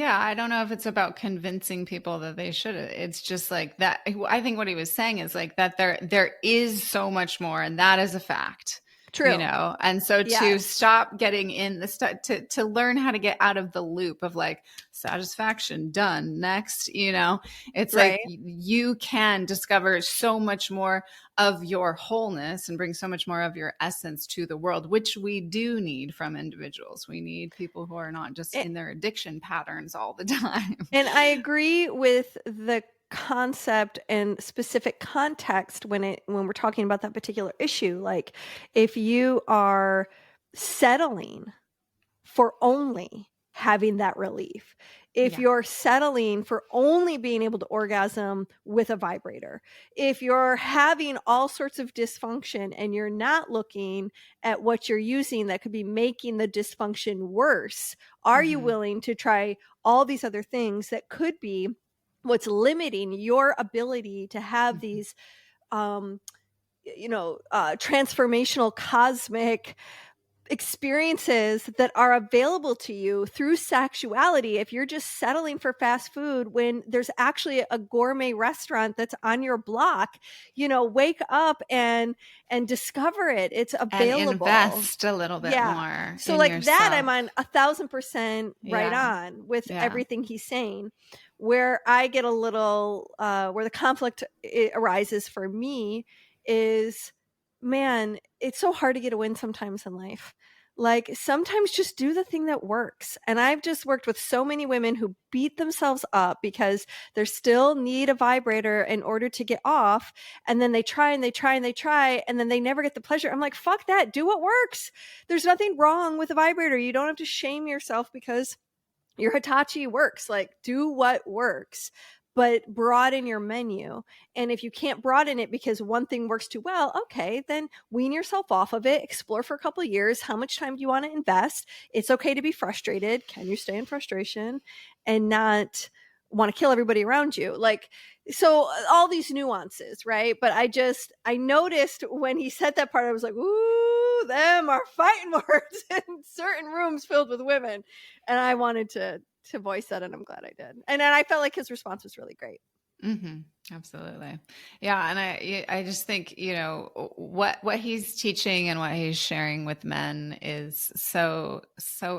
I don't know if it's about convincing people that they should. It's just like that. I think what he was saying is like that there is so much more, and that is a fact. True. And so to stop getting in the to learn how to get out of the loop of like satisfaction, done, next, it's right. Like you can discover so much more of your wholeness and bring so much more of your essence to the world, which we do need from individuals. We need people who are not just in their addiction patterns all the time. And I agree with the concept and specific context when we're talking about that particular issue. Like, if you are settling for only having that relief, if you're settling for only being able to orgasm with a vibrator, if you're having all sorts of dysfunction and you're not looking at what you're using that could be making the dysfunction worse, are you willing to try all these other things that could be what's limiting your ability to have these transformational cosmic experiences that are available to you through sexuality if you're just settling for fast food when there's actually a gourmet restaurant that's on your block. Wake up and discover it. It's And available. invest a little bit more So in like yourself. that, I'm on 1,000% right on with everything he's saying. Where I get a little where the conflict arises for me is, man, it's so hard to get a win sometimes in life. Like sometimes just do the thing that works. And I've just worked with so many women who beat themselves up because they still need a vibrator in order to get off. And then they try and they try and they try, and then they never get the pleasure. I'm like, fuck that. Do what works. There's nothing wrong with a vibrator. You don't have to shame yourself because your Hitachi works. Like, do what works, but broaden your menu. And if you can't broaden it because one thing works too well, okay, then wean yourself off of it. Explore for a couple of years. How much time do you want to invest? It's okay to be frustrated. Can you stay in frustration and not want to kill everybody around you? Like, so all these nuances, right? But I noticed when he said that part, I was like, ooh, them are fighting words in certain rooms filled with women. And I wanted to voice that, and I'm glad I did. And I felt like his response was really great. Mm-hmm. Absolutely. Yeah. And I just think, what he's teaching and what he's sharing with men is so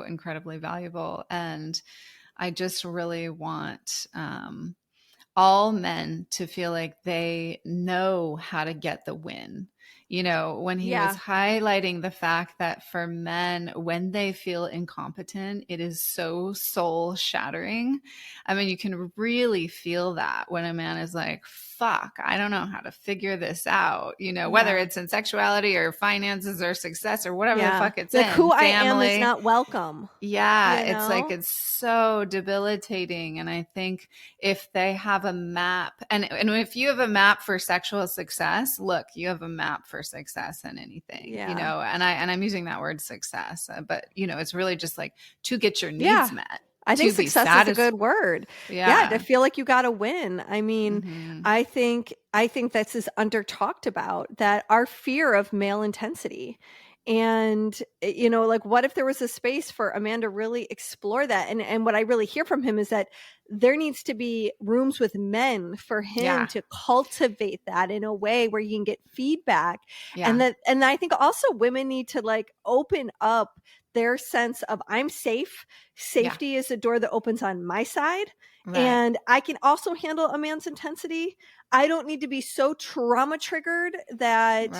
incredibly valuable. And I just really want, all men to feel like they know how to get the win. When he was highlighting the fact that for men, when they feel incompetent, it is so soul shattering. I mean, you can really feel that when a man is like, fuck, I don't know how to figure this out, whether it's in sexuality or finances or success or whatever the fuck it's like in. Who family. I am is not welcome. Yeah. It's like, it's so debilitating. And I think if they have a map and if you have a map for sexual success, look, you have a map for success in anything, and I'm using that word success, but it's really just like to get your needs met. I think success is a good word. Yeah. To feel like you got to win. I mean, I think this is under talked about, that our fear of male intensity. And, like, what if there was a space for a man to really explore that? And what I really hear from him is that there needs to be rooms with men for him to cultivate that in a way where you can get feedback. And I think also women need to like open up their sense of I'm safe. Safety is a door that opens on my side. Right. And I can also handle a man's intensity. I don't need to be so trauma triggered that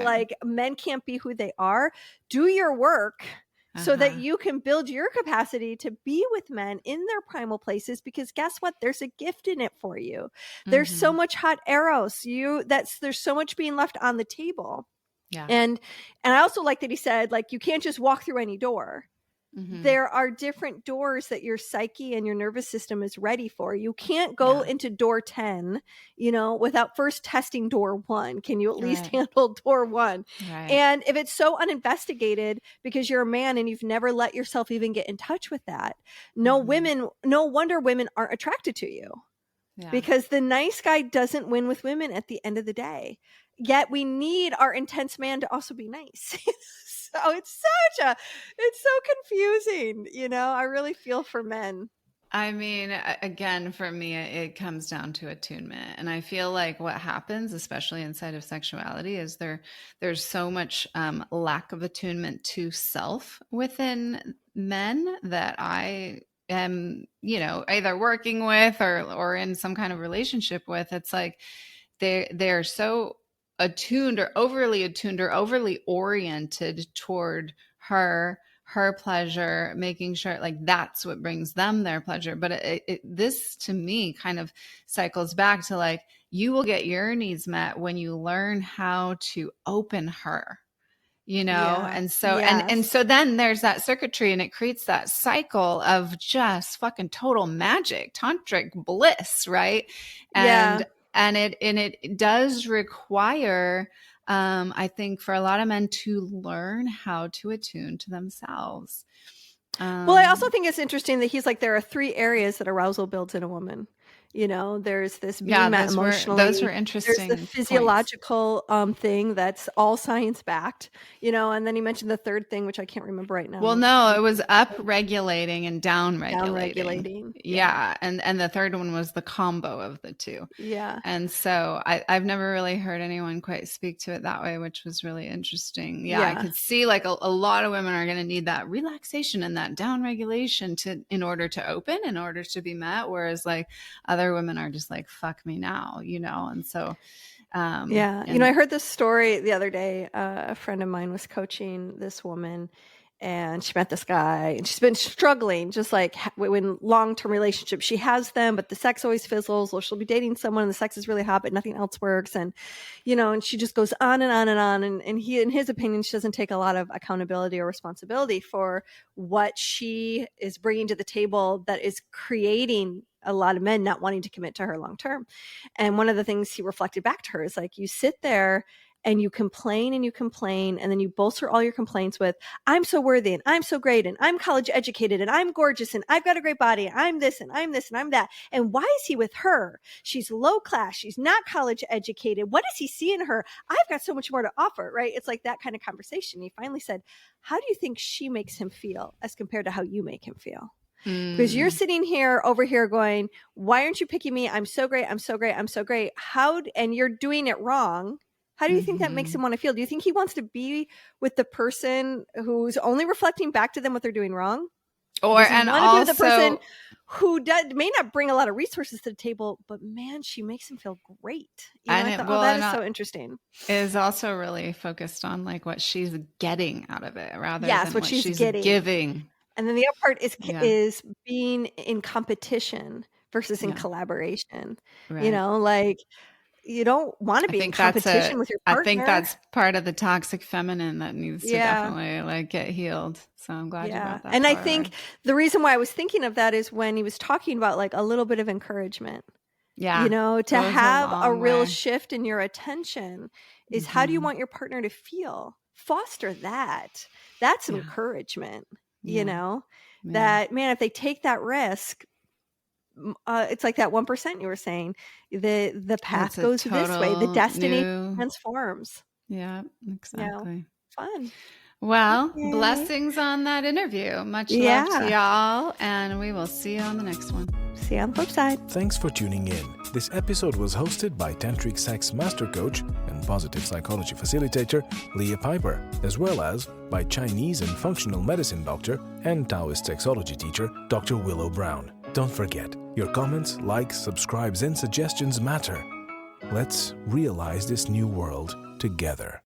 like men can't be who they are. Do your work so that you can build your capacity to be with men in their primal places, because guess what? There's a gift in it for you. There's so much hot eros. There's so much being left on the table. Yeah. And I also like that he said, like, you can't just walk through any door. There are different doors that your psyche and your nervous system is ready for. You can't go into door 10, without first testing door 1. Can you at least handle door 1? Right. And if it's so uninvestigated because you're a man and you've never let yourself even get in touch with that, no wonder women aren't attracted to you. Yeah. Because the nice guy doesn't win with women at the end of the day. Yet we need our intense man to also be nice. So it's so confusing. I really feel for men. I mean, again, for me, it comes down to attunement. And I feel like what happens, especially inside of sexuality, is there's so much lack of attunement to self within men that I am, either working with or in some kind of relationship with. It's like they're so attuned or overly oriented toward her pleasure, making sure like that's what brings them their pleasure. But this to me kind of cycles back to like, you will get your needs met when you learn how to open her, and so and so then there's that circuitry, and it creates that cycle of just fucking total magic, tantric bliss, right? And it does require, I think, for a lot of men to learn how to attune to themselves. Well, I also think it's interesting that he's like, there are 3 areas that arousal builds in a woman. There's this being Yeah, met those emotionally. were interesting There's the points. physiological thing that's all science backed, and then he mentioned the third thing, which I can't remember right now. Well, no, it was up-regulating and down-regulating. Down-regulating. Yeah. And the third one was the combo of the two. Yeah. And so I've never really heard anyone quite speak to it that way, which was really interesting. Yeah. I could see like a lot of women are going to need that relaxation and that down-regulation in order to open, in order to be met. Whereas like other women are just like, fuck me now, and so I heard this story the other day. A friend of mine was coaching this woman, and she met this guy, and she's been struggling, just like when long-term relationships, she has them, but the sex always fizzles, or she'll be dating someone and the sex is really hot, but nothing else works. And, and she just goes on and on and on. And he, in his opinion, she doesn't take a lot of accountability or responsibility for what she is bringing to the table that is creating a lot of men not wanting to commit to her long-term. And one of the things he reflected back to her is like, you sit there and you complain, and then you bolster all your complaints with, I'm so worthy, and I'm so great, and I'm college educated, and I'm gorgeous, and I've got a great body, and I'm this, and I'm this, and I'm that. And why is he with her? She's low class. She's not college educated. What does he see in her? I've got so much more to offer, right? It's like that kind of conversation. He finally said, how do you think she makes him feel as compared to how you make him feel? Because you're sitting here over here going, why aren't you picking me? I'm so great. I'm so great. I'm so great. And you're doing it wrong. How do you think that makes him want to feel? Do you think he wants to be with the person who's only reflecting back to them what they're doing wrong? And also also be the person who may not bring a lot of resources to the table, but man, she makes him feel great. I thought, that is so interesting. Is also really focused on like what she's getting out of it rather than what she's giving. And then the other part is being in competition versus in collaboration. Right. Like you don't want to be in competition with your partner. I think that's part of the toxic feminine that needs to definitely like get healed. So I'm glad you brought that. And I think the reason why I was thinking of that is when he was talking about like a little bit of encouragement. Yeah. To have a real shift in your attention is how do you want your partner to feel? Foster that. That's encouragement. That man, if they take that risk, it's like that 1% you were saying, the path goes this way, the destiny transforms. Yeah, exactly. Fun. Well, blessings on that interview. Much love to y'all, and we will see you on the next one. See you on the flip side. Thanks for tuning in. This episode was hosted by Tantric Sex Master Coach and Positive Psychology Facilitator Leah Piper, as well as by Chinese and Functional Medicine Doctor and Taoist Sexology Teacher Dr. Willow Brown. Don't forget, your comments, likes, subscribes, and suggestions matter. Let's realize this new world together.